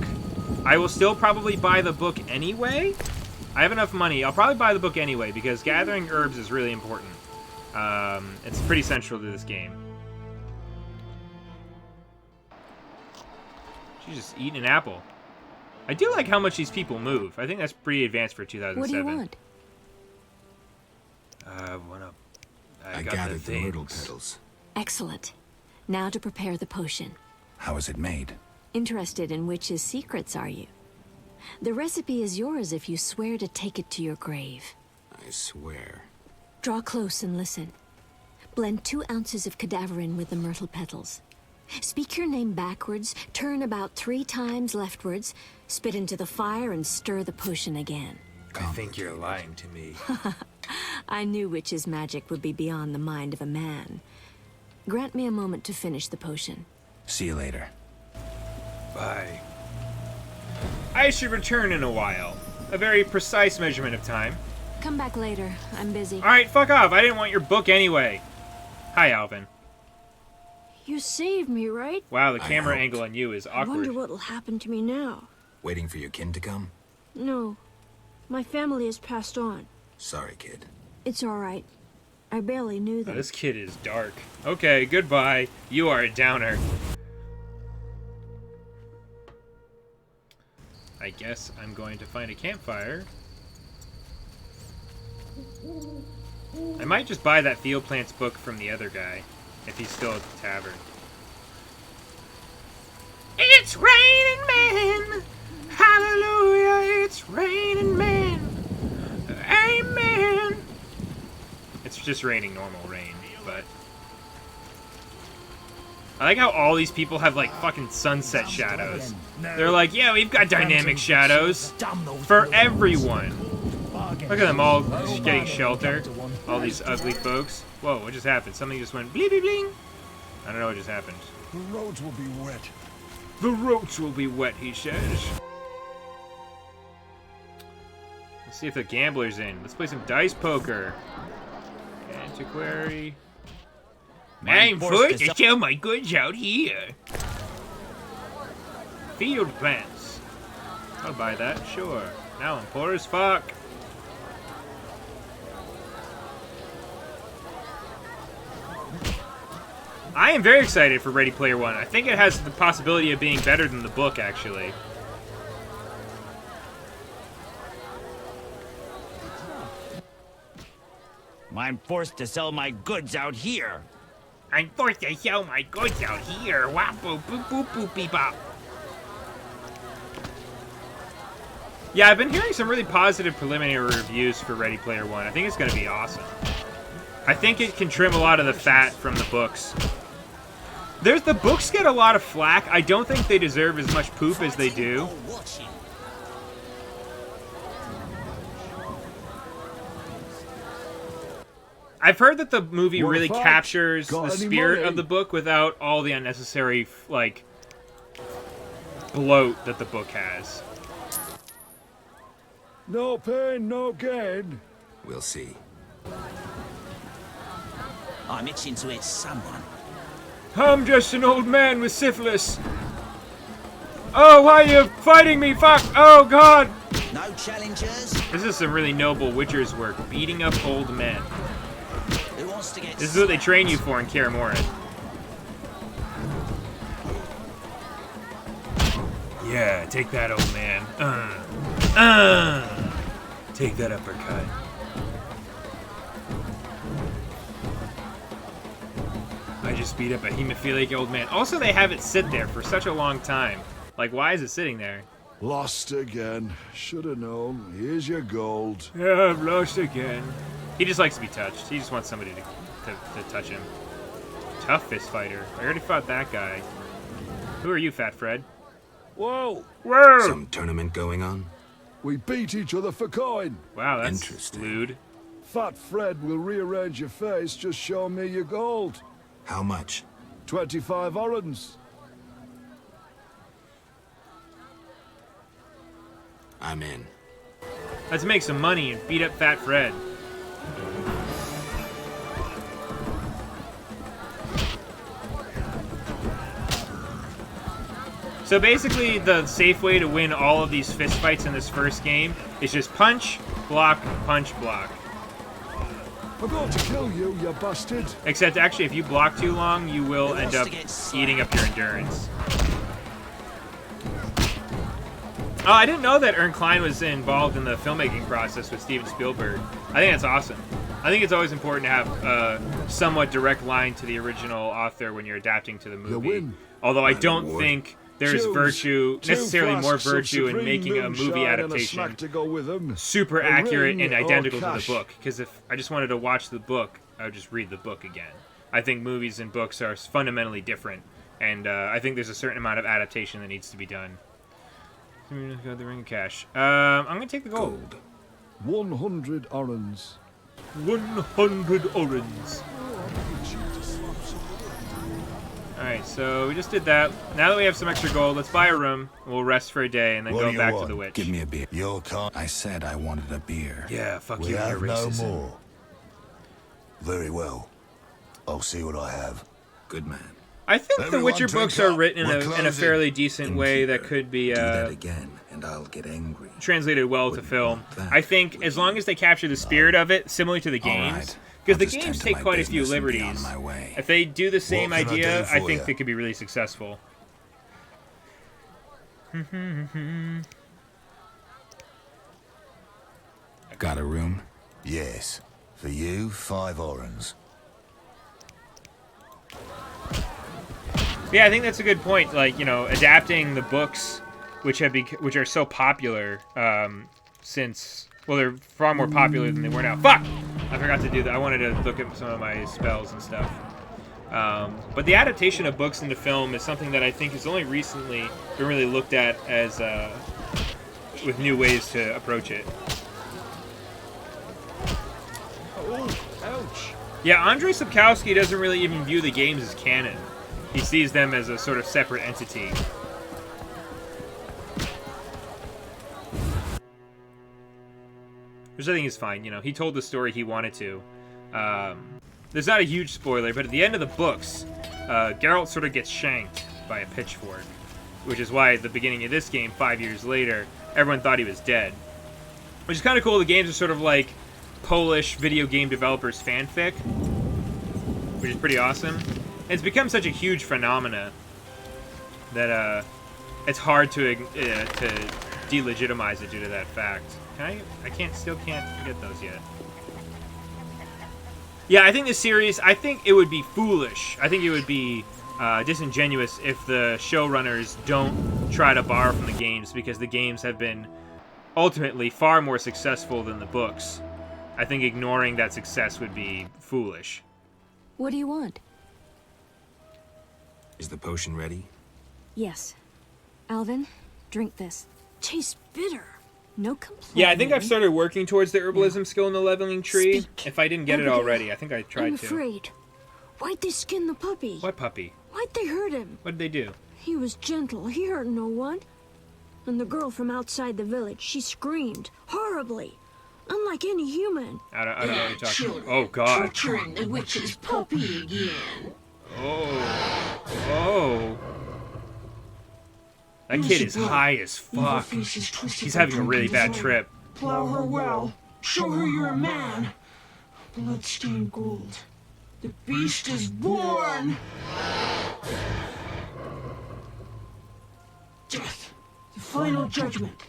I will still probably buy the book anyway. I have enough money. I'll probably buy the book anyway because gathering herbs is really important. It's pretty central to this game. She's just eating an apple. I do like how much these people move. I think that's pretty advanced for 2007. What do you want? I gathered the myrtle petals. Excellent. Now to prepare the potion. How is it made? Interested in witches' secrets, are you? The recipe is yours if you swear to take it to your grave. I swear. Draw close and listen. Blend 2 ounces of cadaverin with the myrtle petals. Speak your name backwards, turn about 3 times leftwards, spit into the fire, and stir the potion again. I think you're lying to me. I knew witches' magic would be beyond the mind of a man. Grant me a moment to finish the potion. See you later. Bye. I should return in a while. A very precise measurement of time. Come back later. I'm busy. Alright, fuck off. I didn't want your book anyway. Hi, Alvin. You saved me, right? Wow, the camera angle on you is I awkward. wonder what'll happen to me now. Waiting for your kin to come? No. My family has passed on. Sorry, kid. It's all right. I barely knew Oh, them. this kid is dark. Okay, goodbye. You are a downer. I guess I'm going to find a campfire. I might just buy that Field Plants book from the other guy, if he's still at the tavern. It's raining men! Hallelujah, it's raining men! Amen! It's just raining normal rain, but... I like how all these people have, like, fucking sunset shadows. They're like, yeah, we've got dynamic shadows for everyone. Look at them all getting shelter. All these ugly folks. Whoa, what just happened? Something just went bling, bling, bling. I don't know what just happened. The roads will be wet. The roads will be wet, he says. Let's see if the gambler's in. Let's play some dice poker. Antiquary. I'm forced to sell my goods out here. Field plants. I'll buy that, sure. Now I'm poor as fuck. I am very excited for Ready Player One. I think it has the possibility of being better than the book, actually. I'm forced to sell my goods out here. I'm forced to sell my goods out here. Wap boop boop boop boop beep bop. Yeah, I've been hearing some really positive preliminary reviews for Ready Player One. I think it's going to be awesome. I think it can trim a lot of the fat from the books. The books get a lot of flack. I don't think they deserve as much poop as they do. I've heard that the movie really captures the spirit of the book without all the unnecessary, like, bloat that the book has. No pain, no gain. We'll see. I'm itching to hit someone. I'm just an old man with syphilis. Oh, why are you fighting me? Fuck! Oh, God! No challengers? This is some really noble Witcher's work, beating up old men. Who wants to get This is what they train you for in Kaer Morhen. Yeah, take that, old man. Take that uppercut. I just beat up a hemophiliac old man. Also, they have it sit there for such a long time. Like, why is it sitting there? Lost again. Should have known. Here's your gold. Yeah, I've lost again. He just likes to be touched. He just wants somebody to touch him. Tough fist fighter. I already fought that guy. Who are you, Fat Fred? Whoa! Whoa! Some tournament going on? We beat each other for coin. Wow, that's Interesting. lewd. Fat Fred will rearrange your face. Just show me your gold. How much? 25 orens. I'm in. Let's make some money and beat up Fat Fred. So basically, the safe way to win all of these fistfights in this first game is just punch, block, punch, block. I'm going to kill you, you bastard. Except, actually, if you block too long, you will end up eating up your endurance. Oh, I didn't know that Ern Klein was involved in the filmmaking process with Steven Spielberg. I think that's awesome. I think it's always important to have a somewhat direct line to the original author when you're adapting to the movie. Although I don't think there's necessarily more virtue in making a movie adaptation super accurate and identical to the book. Because if I just wanted to watch the book, I would just read the book again. I think movies and books are fundamentally different, and I think there's a certain amount of adaptation that needs to be done. Got the ring of cash. I'm gonna take the gold. 100 orens. 100 orens. Alright, so we just did that. Now that we have some extra gold, let's buy a room. We'll rest for a day and then go back to the witch. Give me a beer. I said I wanted a beer. Yeah, fuck We you and have your no racism. more. Very well. I'll see what I have. Good man. I think the Everyone Witcher drink books are up. written We're in a closing. fairly decent way that could be Do that again, and I'll get angry. translated well to Wouldn't film. want that, I think as long as they capture the spirit of it, similar to the games, right. because I'll the just games tend to take my quite a few business and be on liberties. my way. If they do the same What can I idea, do I for think ya? they could be really successful. Got a room? Yes. For you, 5 orens. Yeah, I think that's a good point. Like, you know, adapting the books, which are so popular, since, well, they're far more popular than they were now. Fuck! I forgot to do that. I wanted to look at some of my spells and stuff. But the adaptation of books into film is something that I think has only recently been really looked at as with new ways to approach it. Oh, ouch. Yeah, Andrei Sapkowski doesn't really even view the games as canon. He sees them as a sort of separate entity. Which I think is fine, you know. He told the story he wanted to. There's not a huge spoiler, but at the end of the books, Geralt sort of gets shanked by a pitchfork. Which is why at the beginning of this game, 5 years later, everyone thought he was dead. Which is kind of cool. The games are sort of like Polish video game developers fanfic, which is pretty awesome. And it's become such a huge phenomena that it's hard to delegitimize it due to that fact. I still can't get those yet. Yeah, I think this series, I think it would be foolish. I think it would be disingenuous if the showrunners don't try to borrow from the games, because the games have been ultimately far more successful than the books. I think ignoring that success would be foolish. What do you want? Is the potion ready? Yes. Alvin, drink this. Tastes bitter. No complaint. Yeah, I think I've started working towards the herbalism skill in the leveling tree. Speak. If I didn't get it Abigail, already, I think I tried I'm to. afraid. Why'd they skin the puppy? What puppy? Why'd they hurt him? What did they do? He was gentle. He hurt no one. And the girl from outside the village, she screamed horribly, unlike any human. I don't know what you're talking about. Oh, God. Torturing the witch's puppy again. Oh. Oh. That kid is high as fuck. He's having a really bad trip. Plow her well. Show her you're a man. Bloodstained gold. The beast is born! Death. The final judgment.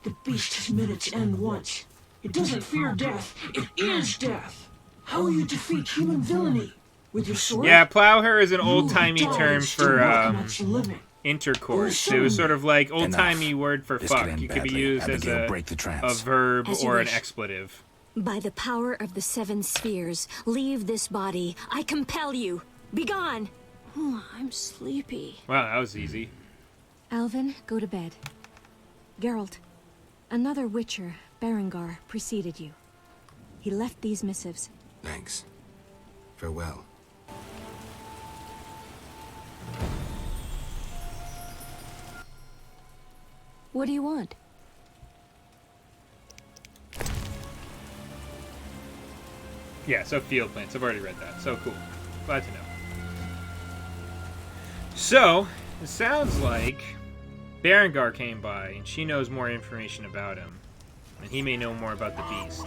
The beast has met its end once. It doesn't fear death. It is death. How will you defeat human villainy? With your sword? Yeah, plow her is an old-timey term for intercourse. It was sort of like old-timey word for fuck. It could be used as a verb or an expletive. By the power of the 7 spheres, leave this body. I compel you. Begone! Oh, I'm sleepy. Wow, that was easy. Alvin, go to bed. Geralt, another Witcher, Berengar, preceded you. He left these missives. Thanks. Farewell. What do you want? Yeah, so field plants. I've already read that. So cool. Glad to know. So, it sounds like Berengar came by, and she knows more information about him. And he may know more about the beast.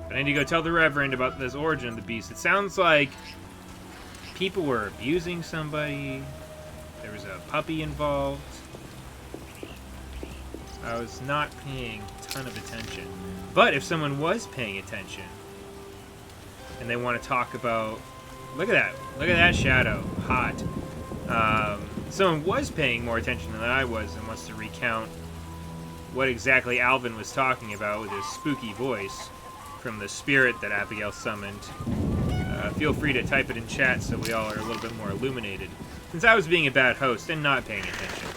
But I need to go tell the Reverend about this origin of the beast. It sounds like people were abusing somebody. There was a puppy involved. I was not paying a ton of attention. But if someone was paying attention, and they want to talk about... Look at that. Look at that shadow. Hot. Someone was paying more attention than I was and wants to recount what exactly Alvin was talking about with his spooky voice from the spirit that Abigail summoned. Feel free to type it in chat so we all are a little bit more illuminated. Since I was being a bad host and not paying attention.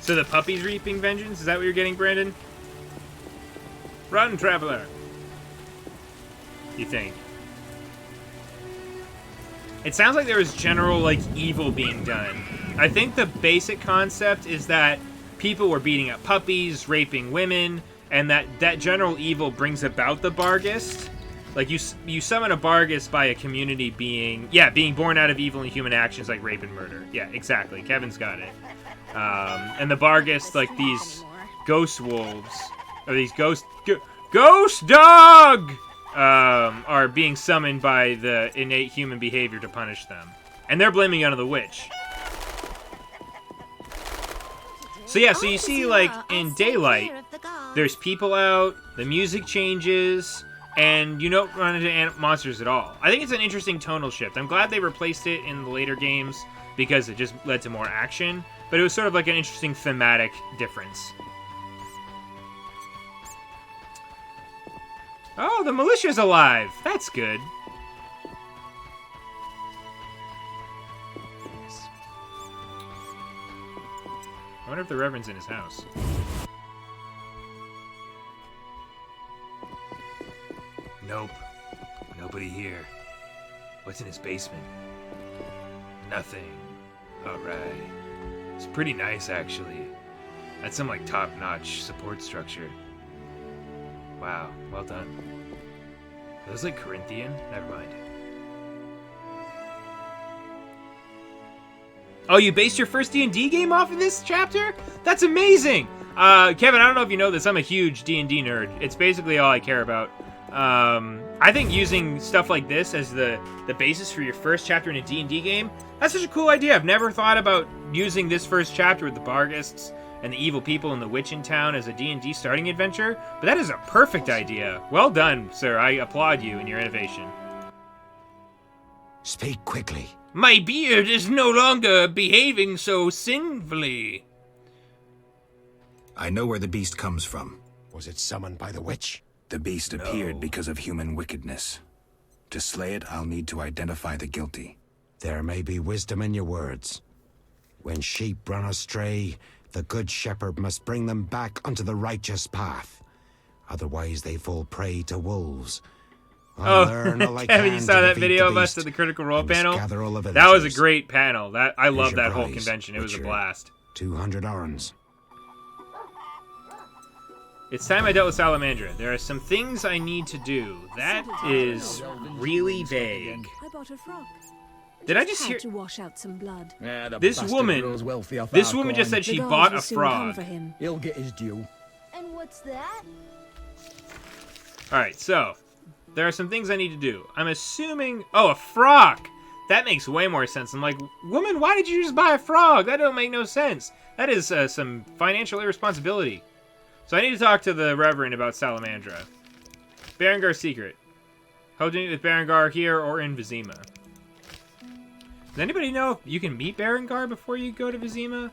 So the puppy's reaping vengeance? Is that what you're getting, Brandon? Run, traveler! You think? It sounds like there was general, like, evil being done. I think the basic concept is that people were beating up puppies, raping women, and that general evil brings about the Barghest. Like, you summon a Barghest by a community being born out of evil and human actions like rape and murder. Yeah, exactly. Kevin's got it. And the Barghest, like these ghost wolves, or these ghost dog, are being summoned by the innate human behavior to punish them. And they're blaming it on the witch. So yeah, so you see, like, in daylight, there's people out, the music changes, and you don't run into monsters at all. I think it's an interesting tonal shift. I'm glad they replaced it in the later games, because it just led to more action. But it was sort of like an interesting thematic difference. Oh, the militia's alive! That's good. I wonder if the Reverend's in his house. Nope. Nobody here. What's in his basement? Nothing. Alright. It's pretty nice, actually. That's some, like, top-notch support structure. Wow, well done. Are those, like, Corinthian? Never mind. Oh, you based your first D&D game off of this chapter? That's amazing! Kevin, I don't know if you know this, I'm a huge D&D nerd. It's basically all I care about. I think using stuff like this as the basis for your first chapter in a D&D game, that's such a cool idea. I've never thought about using this first chapter with the Barghests and the evil people and the witch in town as a D&D starting adventure, but that is a perfect idea. Well done, sir. I applaud you in your innovation. Speak quickly. My beard is no longer behaving so sinfully. I know where the beast comes from. Was it summoned by the witch? The beast appeared because of human wickedness. To slay it, I'll need to identify the guilty. There may be wisdom in your words. When sheep run astray, the good shepherd must bring them back onto the righteous path. Otherwise they fall prey to wolves. Kevin, you saw that video of us at the Critical Role panel? That was a great panel. I love that whole convention. It was a blast. 200 orens. It's time I dealt with Salamandra. There are some things I need to do. That is really vague. I bought a frog. Did I just hear... to wash out some blood. This woman just said she bought a frog. He'll get his due. And what's that? Alright, so there are some things I need to do. I'm assuming... Oh, a frog! That makes way more sense. I'm like, woman, why did you just buy a frog? That don't make no sense. That is some financial irresponsibility. So I need to talk to the Reverend about Salamandra. Berengar's secret. How do you meet with Berengar here or in Vizima? Does anybody know if you can meet Berengar before you go to Vizima?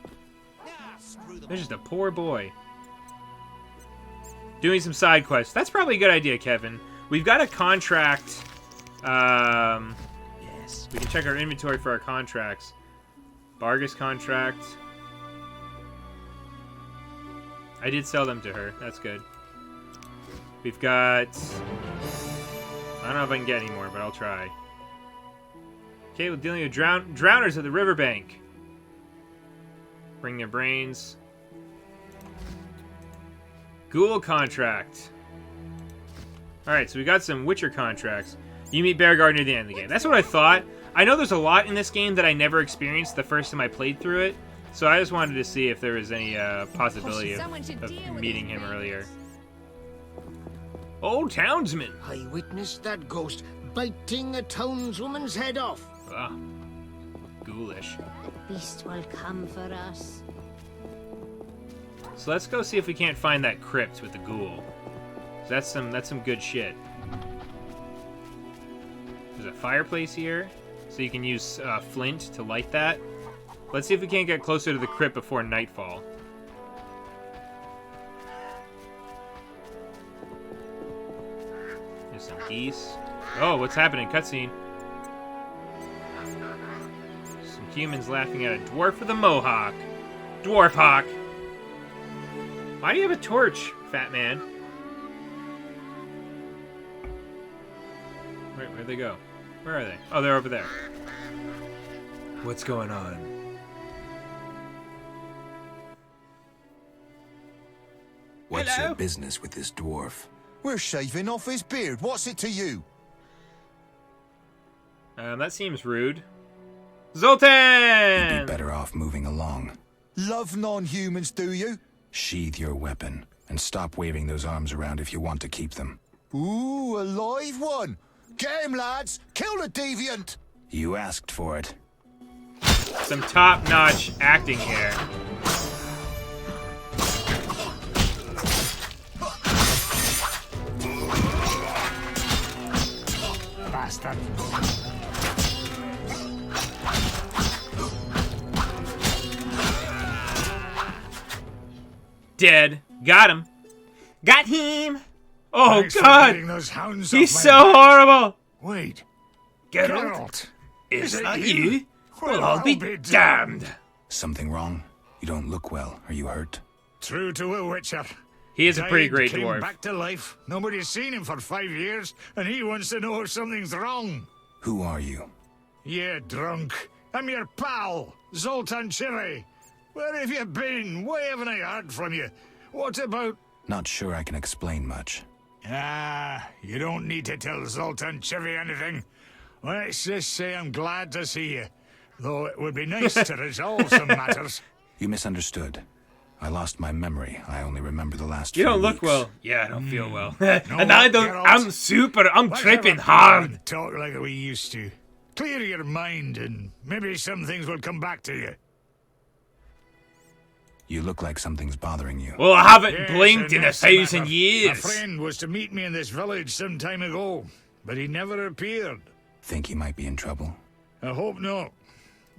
There's just a poor boy. Doing some side quests. That's probably a good idea, Kevin. We've got a contract. Yes. We can check our inventory for our contracts. Bargus contract. I did sell them to her. That's good. We've got... I don't know if I can get any more, but I'll try. Okay, we're dealing with drowners at the riverbank. Bring their brains. Ghoul contract. Alright, so we got some Witcher contracts. You meet Berengar near the end of the game. That's what I thought. I know there's a lot in this game that I never experienced the first time I played through it. So I just wanted to see if there was any possibility of meeting him earlier. Old townsman. I witnessed that ghost biting a townswoman's head off. Ah, ghoulish. The beast will come for us. So let's go see if we can't find that crypt with the ghoul. That's some good shit. There's a fireplace here, so you can use flint to light that. Let's see if we can't get closer to the crypt before nightfall. There's some geese. Oh, what's happening? Cutscene. Some humans laughing at a dwarf with a mohawk. Dwarf hawk. Why do you have a torch, fat man? Where'd they go? Where are they? Oh, they're over there. What's going on? What's your business with this dwarf? We're shaving off his beard. What's it to you? That seems rude. Zoltan! You'd be better off moving along. Love non-humans, do you? Sheathe your weapon, and stop waving those arms around if you want to keep them. Ooh, a live one! Get him, lads! Kill the deviant! You asked for it. Some top-notch acting here. Bastard. Dead. Got him. Got him! Oh, Thanks for God! getting those hounds He's off so my back. horrible! Wait. Geralt? Is it that you? Well, Well, I'll be damned. Something wrong? You don't look well. Are you hurt? True to a Witcher. He is a pretty Died, great came dwarf. back to life. Nobody's seen him for 5 years, and he wants to know if something's wrong. Who are you? Yeah, drunk. I'm your pal, Zoltan Chiri. Where have you been? Why haven't I heard from you? What about... Not sure I can explain much. Ah, you don't need to tell Zoltan Chiri anything. Let's just say I'm glad to see you. Though it would be nice to resolve some matters. You misunderstood. I lost my memory. I only remember the last You few don't look weeks. well. Yeah, I don't feel well. No, And I don't... Geralt. I'm Let's tripping have a hard. Talk like we used to. Clear your mind, and maybe some things will come back to you. You look like something's bothering you. Well, I haven't Yes, blinked in that's 1,000 matter. years. A friend was to meet me in this village some time ago, but he never appeared. Think he might be in trouble? I hope not.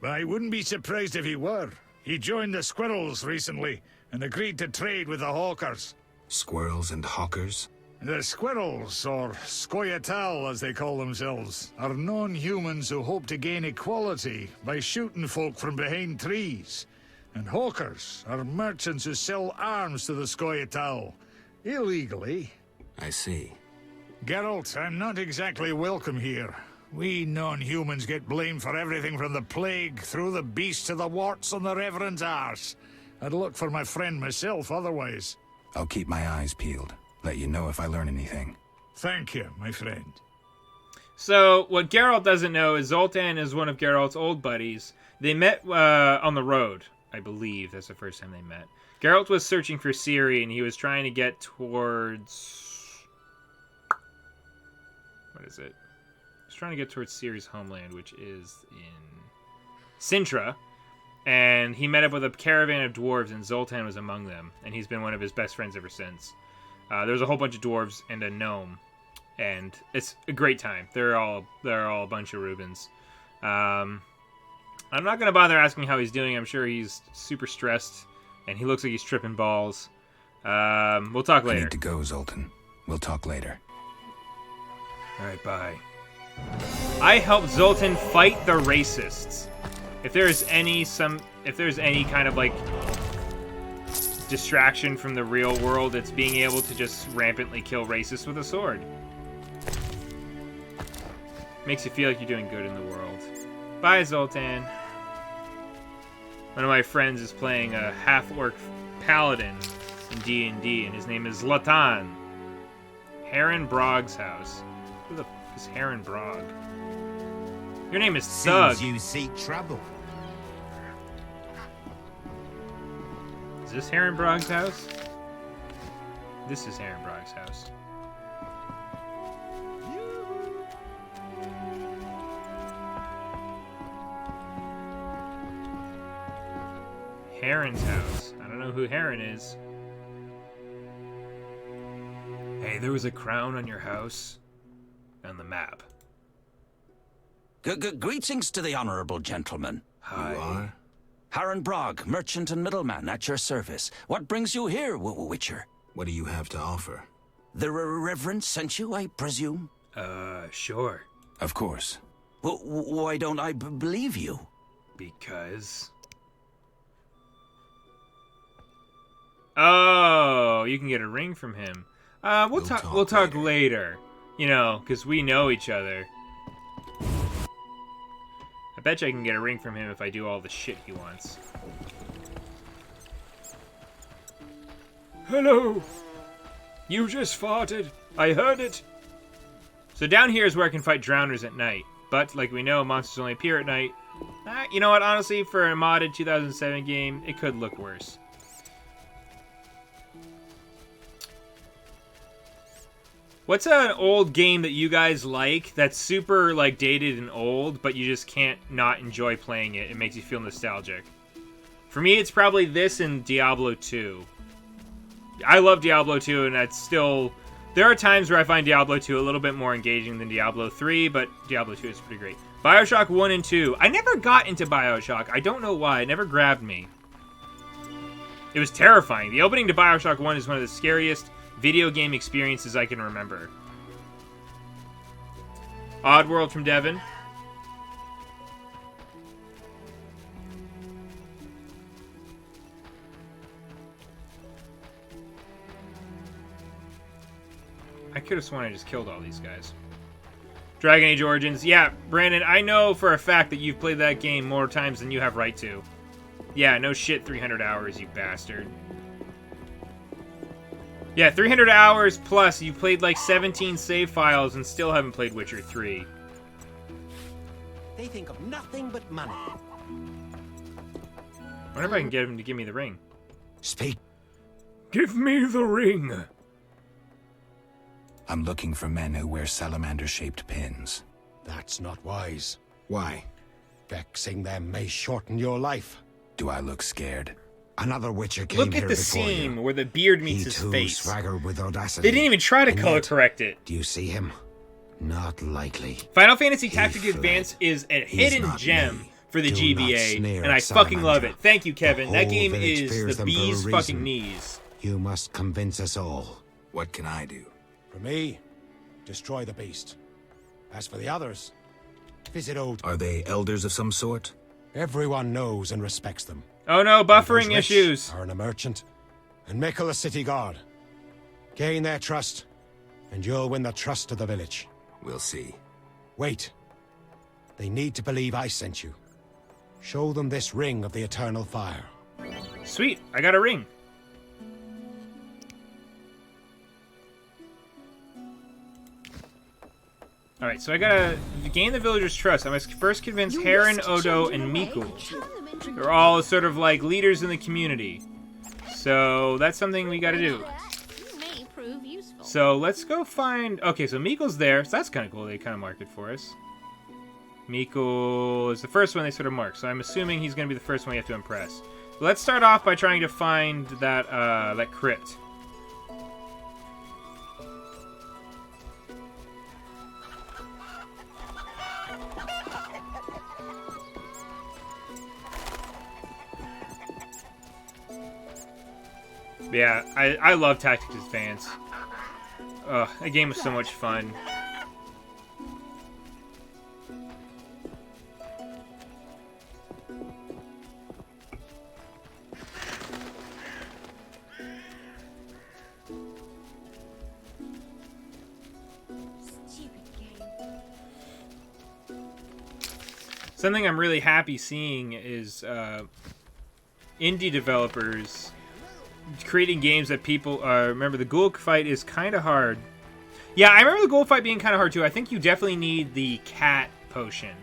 But I wouldn't be surprised if he were. He joined the Squirrels recently and agreed to trade with the Hawkers. Squirrels and hawkers? The Squirrels, or Scoia'tael as they call themselves, are non-humans who hope to gain equality by shooting folk from behind trees. And Hawkers are merchants who sell arms to the Scoia'tael, illegally. I see. Geralt, I'm not exactly welcome here. We non-humans get blamed for everything from the plague through the beast to the warts on the Reverend's arse. I'd look for my friend myself otherwise. I'll keep my eyes peeled. Let you know if I learn anything. Thank you, my friend. So, what Geralt doesn't know is Zoltan is one of Geralt's old buddies. They met on the road, I believe. That's the first time they met. Geralt was searching for Ciri, and he was trying to get towards... What is it? He's trying to get towards Ciri's homeland, which is in Sintra. And he met up with a caravan of dwarves, and Zoltan was among them. And he's been one of his best friends ever since. There's a whole bunch of dwarves and a gnome. And it's a great time. They're all a bunch of Rubens. I'm not going to bother asking how he's doing. I'm sure he's super stressed. And he looks like he's tripping balls. We'll talk later. I need to go, Zoltan. We'll talk later. Alright, bye. I helped Zoltan fight the racists. If there's any kind of like distraction from the real world, it's being able to just rampantly kill racists with a sword. Makes you feel like you're doing good in the world. Bye, Zoltan. One of my friends is playing a half-orc paladin in D&D, and his name is Latan. Heron Brog's house. Who the f*** is Heron Brog? Your name is Thug. Seems you seek trouble. Is this Heron Brog's house? This is Heron Brog's house. Heron's house. I don't know who Heron is. Hey, there was a crown on your house. On the map. Greetings to the honorable gentleman. Hi. You are? Haran Brog, merchant and middleman, at your service. What brings you here, Witcher? What do you have to offer? The Reverend sent you, I presume? Sure. Of course. Why don't I believe you? Because... Oh, you can get a ring from him. We'll talk later. You know, because we know each other. I bet you I can get a ring from him if I do all the shit he wants. Hello! You just farted. I heard it. So down here is where I can fight drowners at night. But, like we know, monsters only appear at night. You know what, honestly, for a modded 2007 game, it could look worse. What's an old game that you guys like that's super like dated and old, but you just can't not enjoy playing it? It makes you feel nostalgic. For me, it's probably this and Diablo 2. I love Diablo 2, and that's still... There are times where I find Diablo 2 a little bit more engaging than Diablo 3, but Diablo 2 is pretty great. Bioshock 1 and 2. I never got into Bioshock. I don't know why. It never grabbed me. It was terrifying. The opening to Bioshock 1 is one of the scariest video game experiences I can remember. Oddworld from Devon. I could have sworn I just killed all these guys. Dragon Age Origins. Yeah, Brandon, I know for a fact that you've played that game more times than you have right to. Yeah, no shit, 300 hours, you bastard. Yeah, 300 hours plus. You played like 17 save files and still haven't played Witcher 3. They think of nothing but money. I wonder if I can get him to give me the ring. Speak. Give me the ring. I'm looking for men who wear salamander-shaped pins. That's not wise. Why? Vexing them may shorten your life. Do I look scared? Another Witcher came Look here at the before seam you. where the beard meets He his too face. swaggered with audacity. They didn't even try to And color yet, correct it. Do you see him? Not likely. Final Fantasy Tactic fled. Advance is a He's hidden not gem me. for the Do not GBA, sneer and I at fucking love Salamander. it. Thank you, Kevin. The That whole game village is fears the them for a bee's reason. fucking knees. You must convince us all. What can I do? For me, destroy the beast. As for the others, visit old... Are they elders of some sort? Everyone knows and respects them. Oh no, buffering Those rich issues. Earn a merchant, and Mickle a city guard. Gain their trust, and you'll win the trust of the village. We'll see. Wait. They need to believe I sent you. Show them this ring of the eternal fire. Sweet, I got a ring. Alright, so I gotta gain the villagers' trust. I must first convince Heron, Odo, and Mikul. They're all sort of like leaders in the community. So that's something we gotta do. So let's go find... Okay, so Mikul's there. So that's kind of cool. They kind of marked it for us. Mikul is the first one they sort of marked. So I'm assuming he's going to be the first one we have to impress. So let's start off by trying to find that crypt. Yeah, I love Tactics Advance. Ugh, that game was so much fun. Something I'm really happy seeing is indie developers creating games that people remember. The ghoul fight is kind of hard. Yeah, I remember the ghoul fight being kind of hard too. I think you definitely need the cat potion.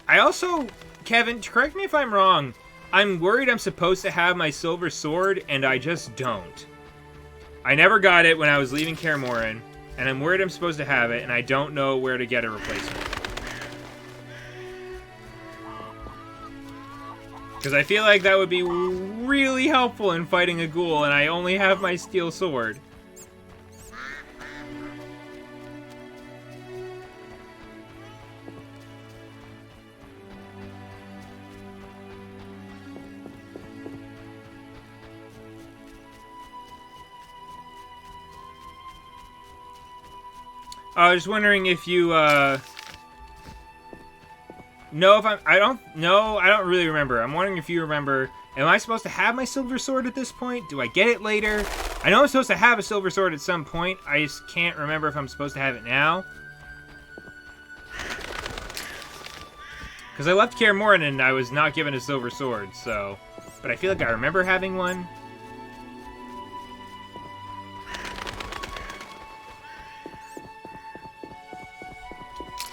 I also, Kevin, correct me if I'm wrong, I'm worried I'm supposed to have my silver sword and I just don't. I never got it when I was leaving Kaer Morhen, and I'm worried I'm supposed to have it and I don't know where to get a replacement. Because I feel like that would be really helpful in fighting a ghoul, and I only have my steel sword. I was wondering if you, No, if I don't really remember. I'm wondering if you remember. Am I supposed to have my silver sword at this point? Do I get it later? I know I'm supposed to have a silver sword at some point. I just can't remember if I'm supposed to have it now. Because I left Kaer Morhen and I was not given a silver sword, so... But I feel like I remember having one.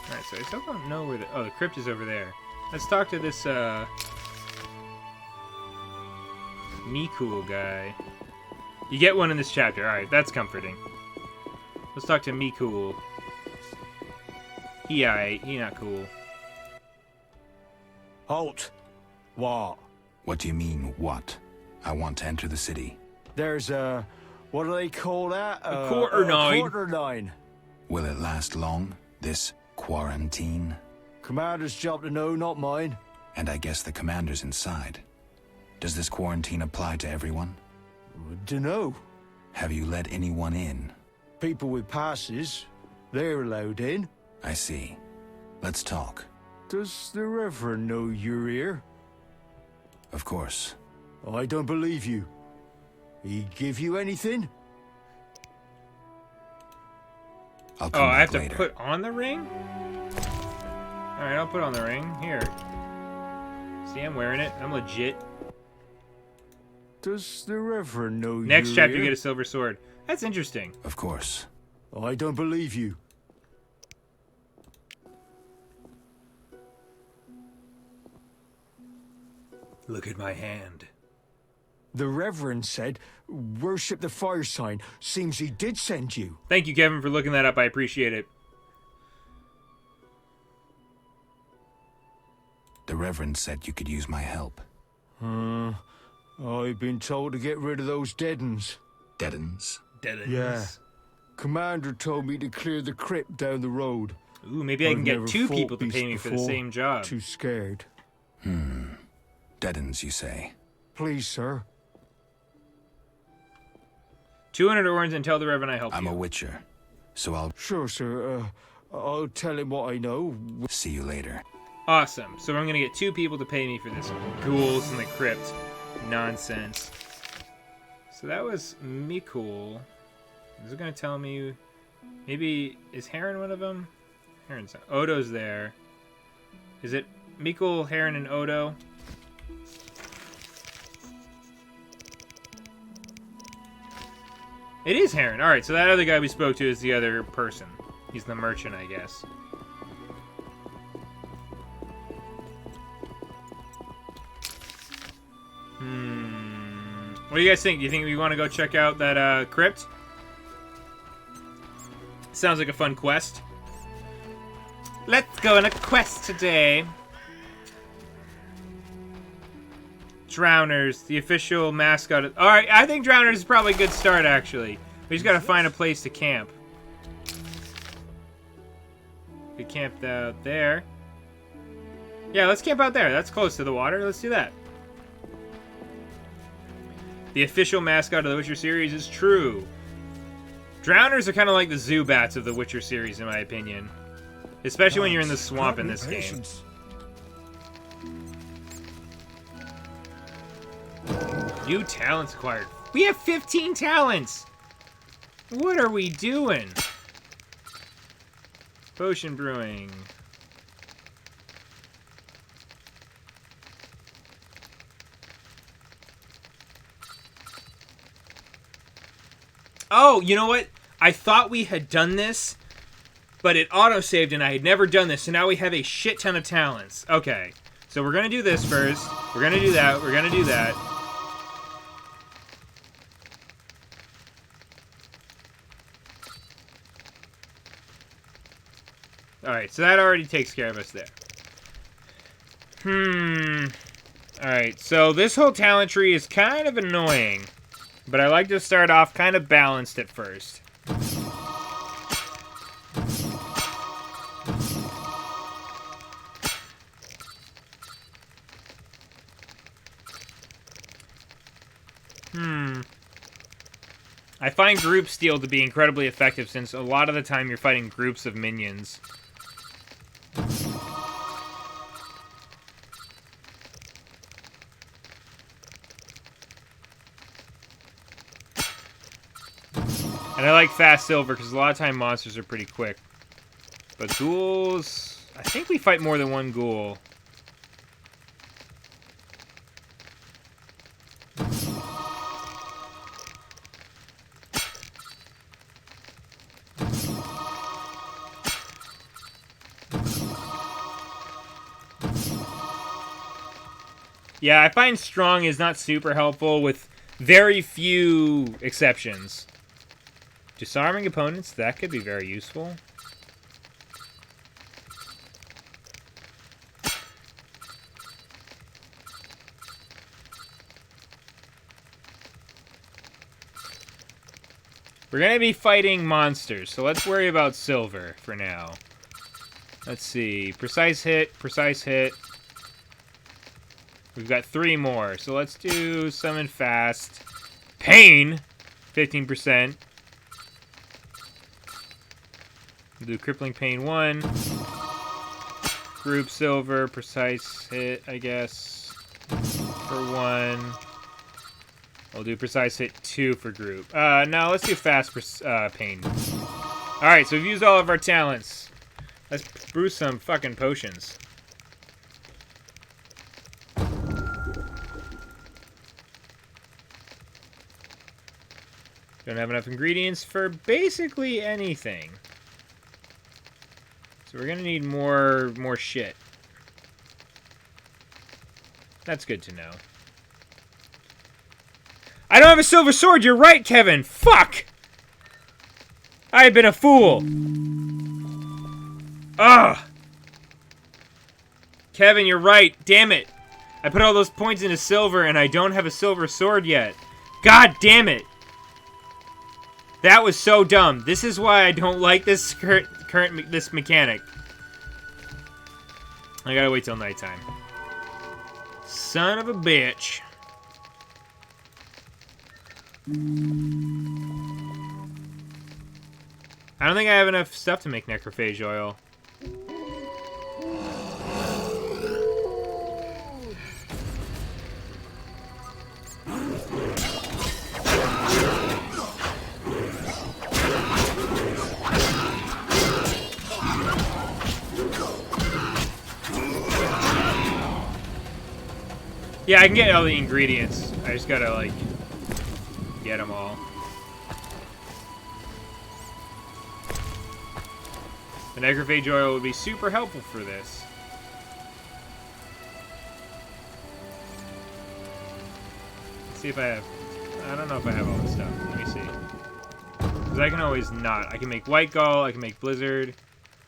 Alright, so I still don't know where the... Oh, the crypt is over there. Let's talk to this, Mikul guy. You get one in this chapter. Alright, that's comforting. Let's talk to Mikul. He not cool. Halt! What? What do you mean, what? I want to enter the city. There's a... what do they call that? A quarter nine. Quarter nine. Will it last long, this quarantine? Commander's job to know, not mine. And I guess the commander's inside. Does this quarantine apply to everyone? Dunno. Have you let anyone in? People with passes, they're allowed in. I see. Let's talk. Does the Reverend know you're here? Of course. I don't believe you. He give you anything? I'll come I back have to later. put on the ring? Alright, I'll put on the ring. Here. See, I'm wearing it. I'm legit. Does the Reverend know Next you're chapter, here? you get a silver sword. That's interesting. Of course. I don't believe you. Look at my hand. The Reverend said, worship the fire sign. Seems he did send you. Thank you, Kevin, for looking that up. I appreciate it. The Reverend said you could use my help. I've been told to get rid of those deadens. Deadens? Deadens. Yeah. Commander told me to clear the crypt down the road. Ooh, maybe I can I've get never two fought people to beasts pay me for the before. same job. Too scared. Deadens, you say? Please, sir. 200 orange and tell the Reverend I helped I'm you. a witcher, so I'll... Sure, sir. I'll tell him what I know. See you later. Awesome. So I'm going to get two people to pay me for this ghouls in the crypt nonsense. So that was Mikul. Is it going to tell me... Maybe... Is Heron one of them? Heron's... Odo's there. Is it Mikul, Heron, and Odo? It is Heron. Alright, so that other guy we spoke to is the other person. He's the merchant, I guess. What do you guys think? Do you think we want to go check out that crypt? Sounds like a fun quest. Let's go on a quest today. Drowners, the official mascot. Alright, I think Drowners is probably a good start, actually. We just gotta find a place to camp. We camped out there. Yeah, let's camp out there. That's close to the water. Let's do that. The official mascot of the Witcher series is true. Drowners are kind of like the Zubats of the Witcher series, in my opinion. Especially when you're in the swamp in this game. New talents acquired. We have 15 talents! What are we doing? Potion brewing. Oh, you know what? I thought we had done this, but it autosaved and I had never done this, so now we have a shit ton of talents. Okay, so we're gonna do this first. We're gonna do that. We're gonna do that. Alright, so that already takes care of us there. Alright, so this whole talent tree is kind of annoying. But I like to start off kind of balanced at first. I find group steal to be incredibly effective since a lot of the time you're fighting groups of minions. And I like fast silver because a lot of time monsters are pretty quick. But ghouls... I think we fight more than one ghoul. Yeah, I find strong is not super helpful with very few exceptions. Disarming opponents, that could be very useful. We're going to be fighting monsters, so let's worry about silver for now. Let's see. Precise hit, precise hit. We've got 3 more, so let's do summon fast. Pain, 15%. We'll do crippling pain 1. Group silver, precise hit, I guess, for 1. We'll do precise hit 2 for group. No, let's do fast pain. Alright, so we've used all of our talents. Let's brew some fucking potions. Don't have enough ingredients for basically anything. So we're gonna need more shit. That's good to know. I don't have a silver sword, you're right, Kevin! Fuck! I have been a fool! Ugh! Kevin, you're right, damn it! I put all those points into silver and I don't have a silver sword yet. God damn it! That was so dumb. This is why I don't like this this mechanic. I gotta wait till nighttime. Son of a bitch. I don't think I have enough stuff to make necrophage oil. Yeah, I can get all the ingredients. I just gotta, like, get them all. The necrophage oil would be super helpful for this. Let's see if I have... I don't know if I have all this stuff. Let me see. Because I can always not. I can make white gall. I can make blizzard.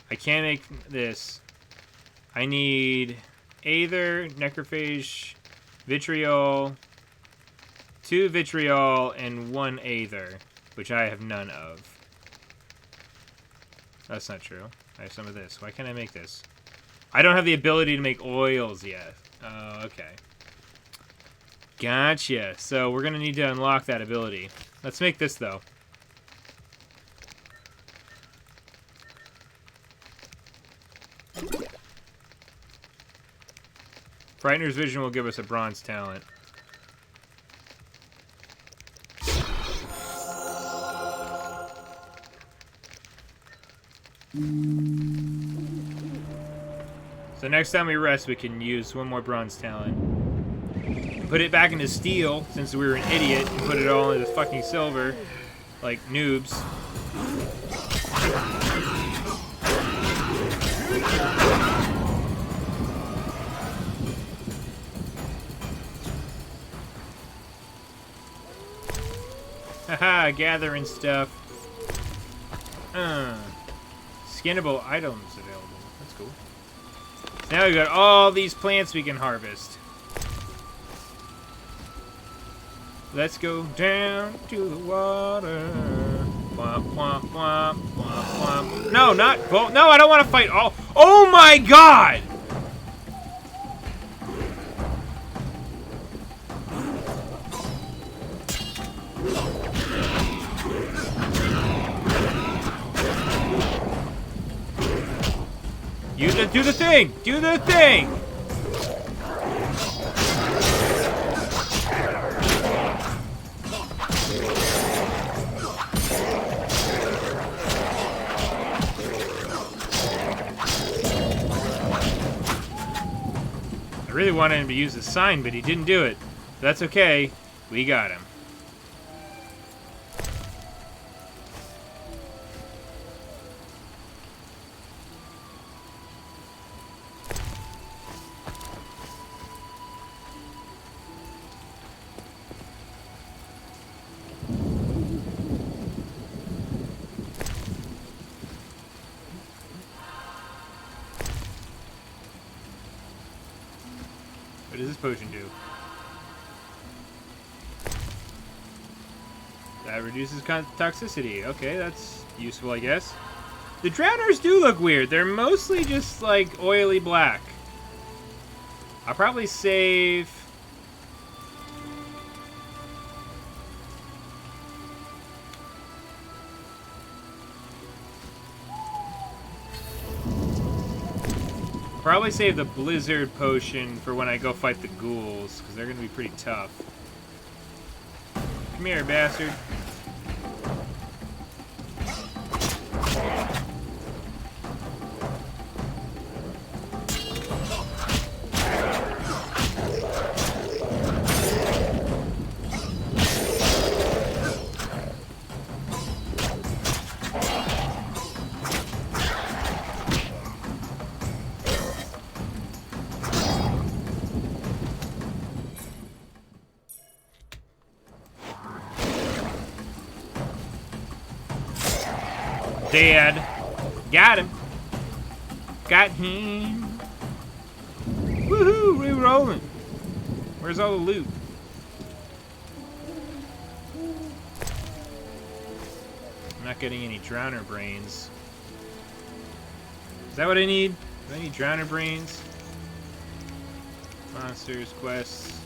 I can't make this. I need aether, necrophage, vitriol, 2 vitriol, and 1 aether, which I have none of. That's not true. I have some of this. Why can't I make this? I don't have the ability to make oils yet. Oh, okay. Gotcha. So we're going to need to unlock that ability. Let's make this, though. Frightener's Vision will give us a bronze talent. So next time we rest, we can use 1 more bronze talent. Put it back into steel, since we were an idiot, and put it all into fucking silver, like noobs. Haha, gathering stuff. Skinnable items available. That's cool. So now we've got all these plants we can harvest. Let's go down to the water. Womp, womp, womp, womp, womp. No, not... Well, no, I don't want to fight all... Oh my god! You do the thing! Do the thing! I really wanted him to use the sign, but he didn't do it. That's okay. We got him. What does this potion do? That reduces toxicity. Okay, that's useful, I guess. The drowners do look weird. They're mostly just, like, oily black. I'll probably save... Probably save the blizzard potion for when I go fight the ghouls, because they're going to be pretty tough. Come here, bastard. Dead. Got him. Got him. Woohoo! We're rolling. Where's all the loot? I'm not getting any drowner brains. Is that what I need? Do I need drowner brains? Monsters, quests.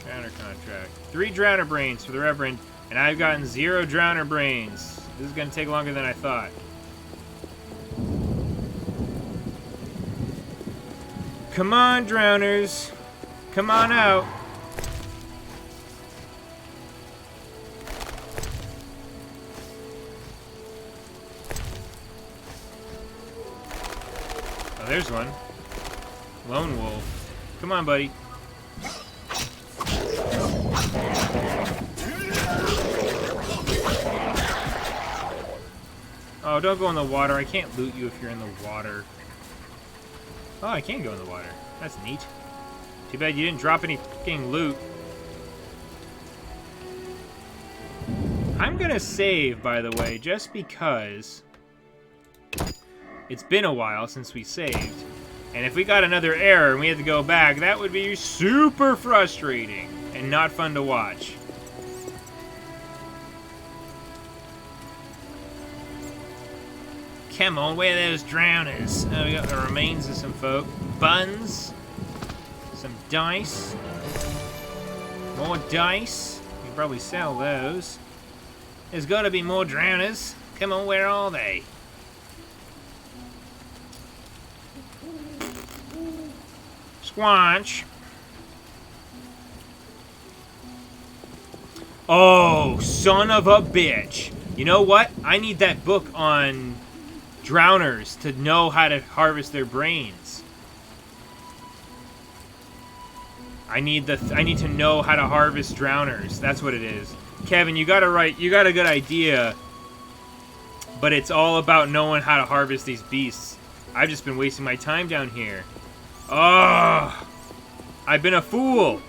Drowner contract. 3 drowner brains for the Reverend. And I've gotten 0 drowner brains. This is going to take longer than I thought. Come on, drowners. Come on out. Oh, there's one. Lone wolf. Come on, buddy. Oh, don't go in the water. I can't loot you if you're in the water. Oh, I can go in the water. That's neat. Too bad you didn't drop any fucking loot. I'm gonna save, by the way, just because it's been a while since we saved. And if we got another error and we had to go back, that would be super frustrating and not fun to watch. Come on, where are those drowners? Oh, we got the remains of some folk. Buns. Some dice. More dice. You can probably sell those. There's got to be more drowners. Come on, where are they? Squanch. Oh, son of a bitch. You know what? I need that book on drowners to know how to harvest their brains. I need to know how to harvest drowners. That's what it is. Kevin, you got a good idea, but it's all about knowing how to harvest these beasts. I've just been wasting my time down here. Oh, I've been a fool.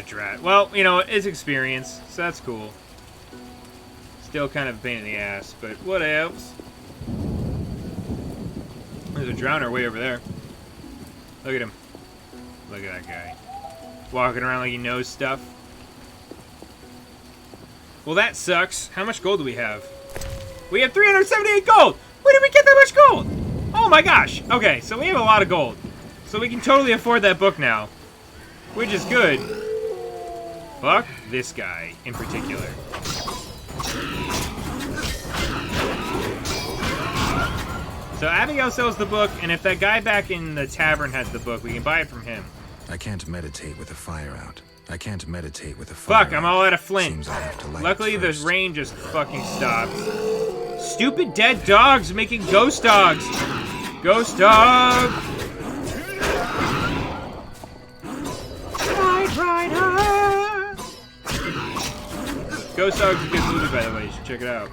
Drat. Well, you know, it's experience, so that's cool. Still kind of a pain in the ass, but what else? There's a drowner way over there. Look at him. Look at that guy. Walking around like he knows stuff. Well, that sucks. How much gold do we have? We have 378 gold! Where did we get that much gold? Oh my gosh. Okay, so we have a lot of gold. So we can totally afford that book now. Which is good. Fuck this guy in particular. So Abigail sells the book, and if that guy back in the tavern has the book, we can buy it from him. I can't meditate with the fire out. I can't meditate with the fire Fuck, I'm all out of flint. Seems I have to light Luckily, it the first. rain just fucking stopped. Stupid dead dogs making ghost dogs. Ghost dog. Ride, rider. Ghost Dog's a good movie, by the way. You should check it out.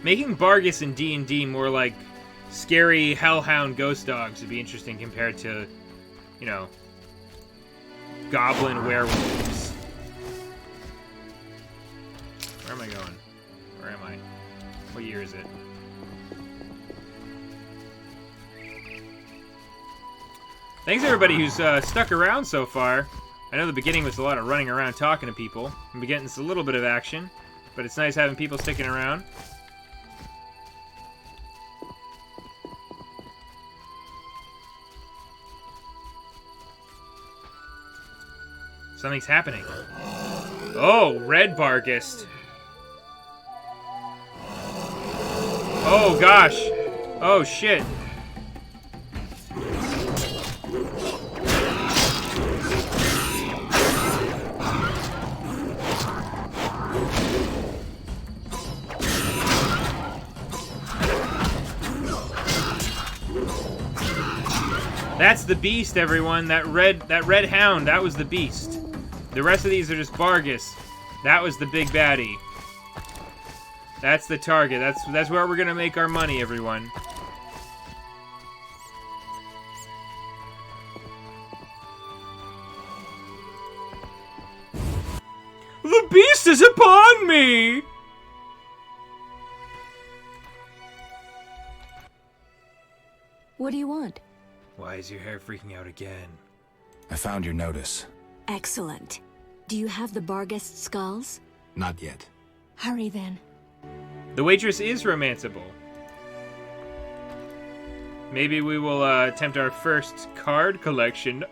Making Bargus in D&D more like scary hellhound ghost dogs would be interesting compared to, you know, goblin werewolves. Where am I going? Where am I? What year is it? Thanks everybody who's stuck around so far. I know the beginning was a lot of running around talking to people. I'm getting a little bit of action, but it's nice having people sticking around. Something's happening. Oh, red Bargist. Oh gosh. Oh shit. That's the beast, everyone. That red hound, that was the beast. The rest of these are just Bargus. That was the big baddie. That's the target. That's where we're gonna make our money, everyone. The beast is upon me! What do you want? Why is your hair freaking out again? I found your notice. Excellent. Do you have the Barghest skulls? Not yet. Hurry then. The waitress is romanceable. Maybe we will attempt our first card collection.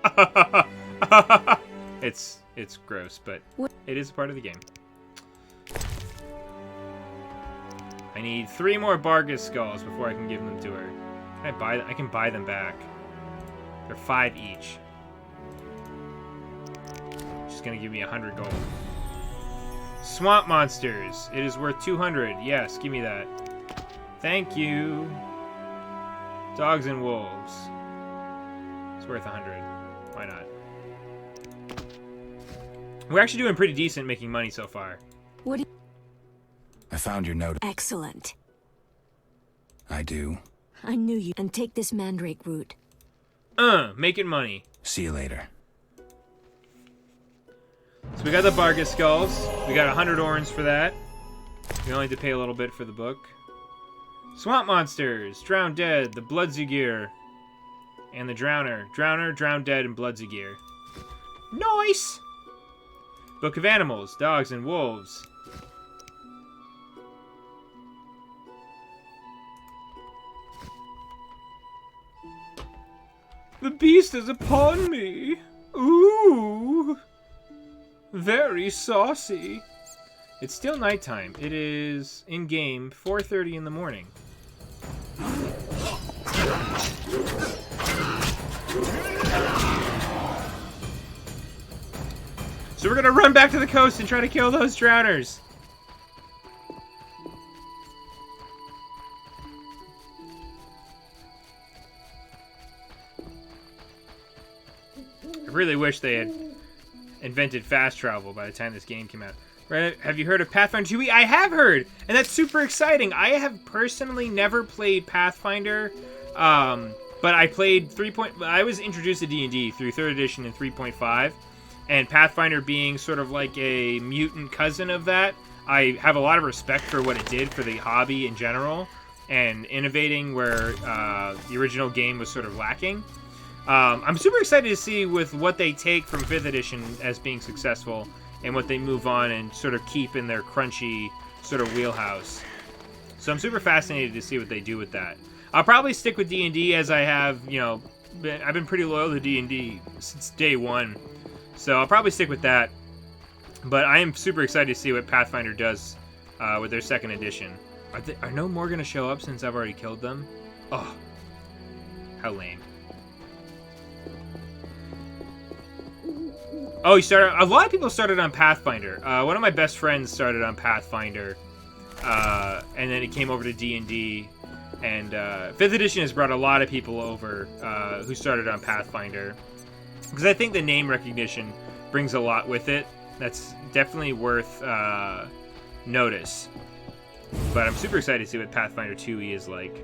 It's gross, but it is a part of the game. I need 3 more Bargus skulls before I can give them to her. I can buy them back. They're 5 each. She's gonna give me 100 gold. Swamp monsters. It is worth 200. Yes, give me that. Thank you. Dogs and wolves. It's worth 100. Why not? We're actually doing pretty decent making money so far. What do I found your note. Excellent. I do. I knew you. And take this mandrake root. Making money. See you later. So we got the Bargus skulls. We got 100 orange for that. We only have to pay a little bit for the book. Swamp monsters. Drowned dead. The Bloodzigir. And the Drowner. Drowner, drowned dead, and Bloodzigir. Nice! Book of Animals. Dogs and wolves. The beast is upon me. Ooh. Very saucy. It's still nighttime. It is, in-game, 4:30 in the morning. So we're gonna run back to the coast and try to kill those drowners. I really wish they had invented fast travel by the time this game came out. Right? Have you heard of Pathfinder 2e? I have heard, and that's super exciting. I have personally never played Pathfinder, but I played I was introduced to D&D through 3rd edition and 3.5, and Pathfinder being sort of like a mutant cousin of that, I have a lot of respect for what it did for the hobby in general, and innovating where the original game was sort of lacking. I'm super excited to see with what they take from 5th edition as being successful and what they move on and sort of keep in their crunchy sort of wheelhouse. So I'm super fascinated to see what they do with that. I'll probably stick with D&D as I have, you know, I've been pretty loyal to D&D since day one. So I'll probably stick with that. But I am super excited to see what Pathfinder does with their 2nd edition. Are no more going to show up since I've already killed them? Oh, how lame. Oh, a lot of people started on Pathfinder. One of my best friends started on Pathfinder, and then he came over to D&D. And 5th edition has brought a lot of people over who started on Pathfinder, because I think the name recognition brings a lot with it. That's definitely worth notice. But I'm super excited to see what Pathfinder 2e is like.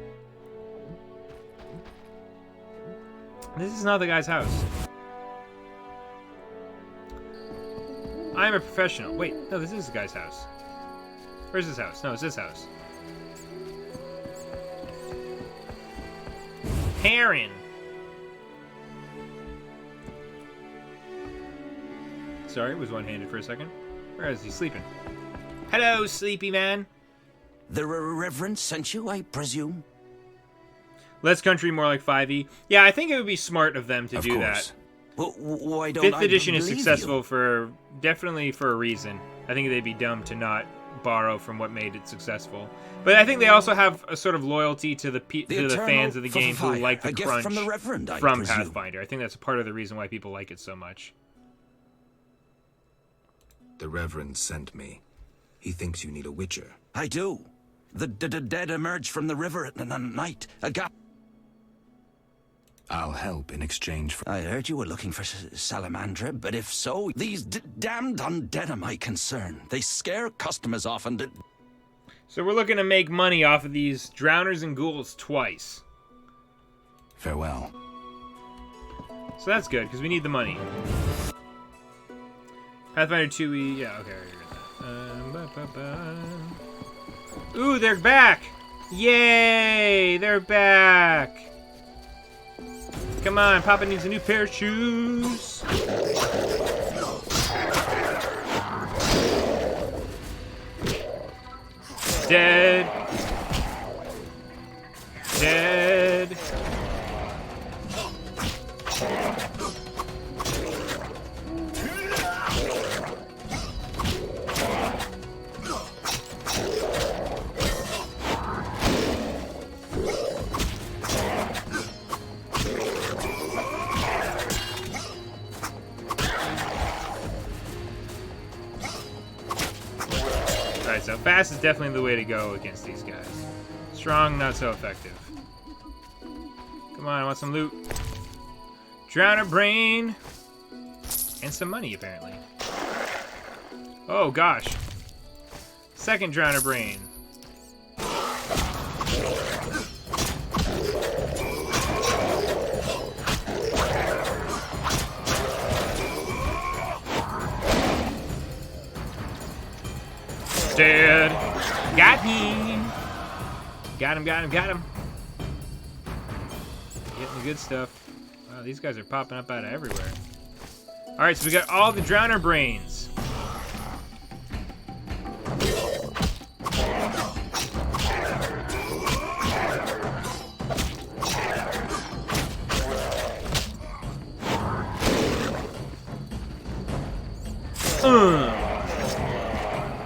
This is not the guy's house. I'm a professional. Wait, no, this is the guy's house. Where's his house? No, it's this house. Heron. Sorry, was one-handed for a second. Where is he sleeping? Hello, sleepy man. The Reverend sent you, I presume? Less country, more like 5e. Yeah, I think it would be smart of them to do that. Why don't 5th edition is successful definitely for a reason. I think they'd be dumb to not borrow from what made it successful. But I think they also have a sort of loyalty to the fans of the game who like the crunch from the Reverend, from Pathfinder. I think that's part of the reason why people like it so much. The Reverend sent me. He thinks you need a witcher. I do. The dead emerged from the river at night. I'll help in exchange for... I heard you were looking for Salamandra, but if so, these damned undead are my concern. They scare customers off and... So we're looking to make money off of these drowners and ghouls twice. Farewell. So that's good, because we need the money. Pathfinder 2e... Yeah, okay, Ooh, they're back! Yay! They're back! Come on, Papa needs a new pair of shoes. Dead. Dead. Alright, so fast is definitely the way to go against these guys. Strong, not so effective. Come on, I want some loot. Drowner brain. And some money, apparently. Oh, gosh. Second drowner brain. Dead. Got him. Got him, got him, got him. Getting the good stuff. Wow, these guys are popping up out of everywhere. Alright, so we got all the drowner brains.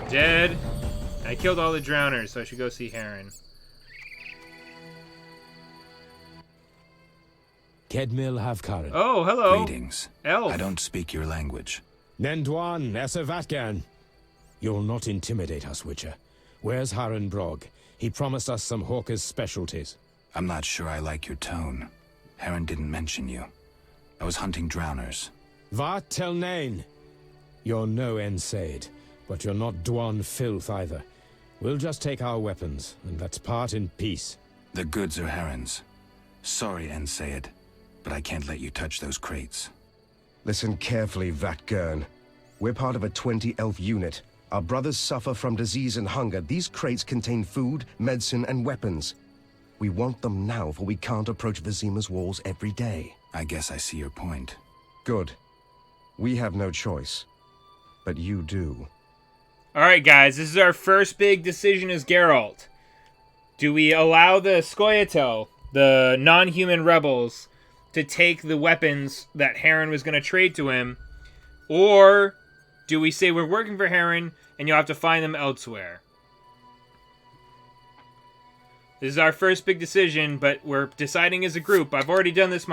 Dead. I killed all the drowners, so I should go see Heron. Kedmil Havkaran. Oh, hello. Greetings. Elf. I don't speak your language. Nendwan Esavatgan. You'll not intimidate us, Witcher. Where's Haran Brog? He promised us some hawker's specialties. I'm not sure I like your tone. Heron didn't mention you. I was hunting drowners. Va tel nain. You're no Ensaid, but you're not Dwan filth either. We'll just take our weapons, and let's part in peace. The goods are Heron's. Sorry, Ensaid, but I can't let you touch those crates. Listen carefully, Vatgern. We're part of a 20-elf unit. Our brothers suffer from disease and hunger. These crates contain food, medicine, and weapons. We want them now, for we can't approach Vizima's walls every day. I guess I see your point. Good. We have no choice. But you do. Alright, guys, this is our first big decision as Geralt. Do we allow the Scoia'tael, the non-human rebels, to take the weapons that Heron was going to trade to him? Or do we say we're working for Heron and you'll have to find them elsewhere? This is our first big decision, but we're deciding as a group. I've already done this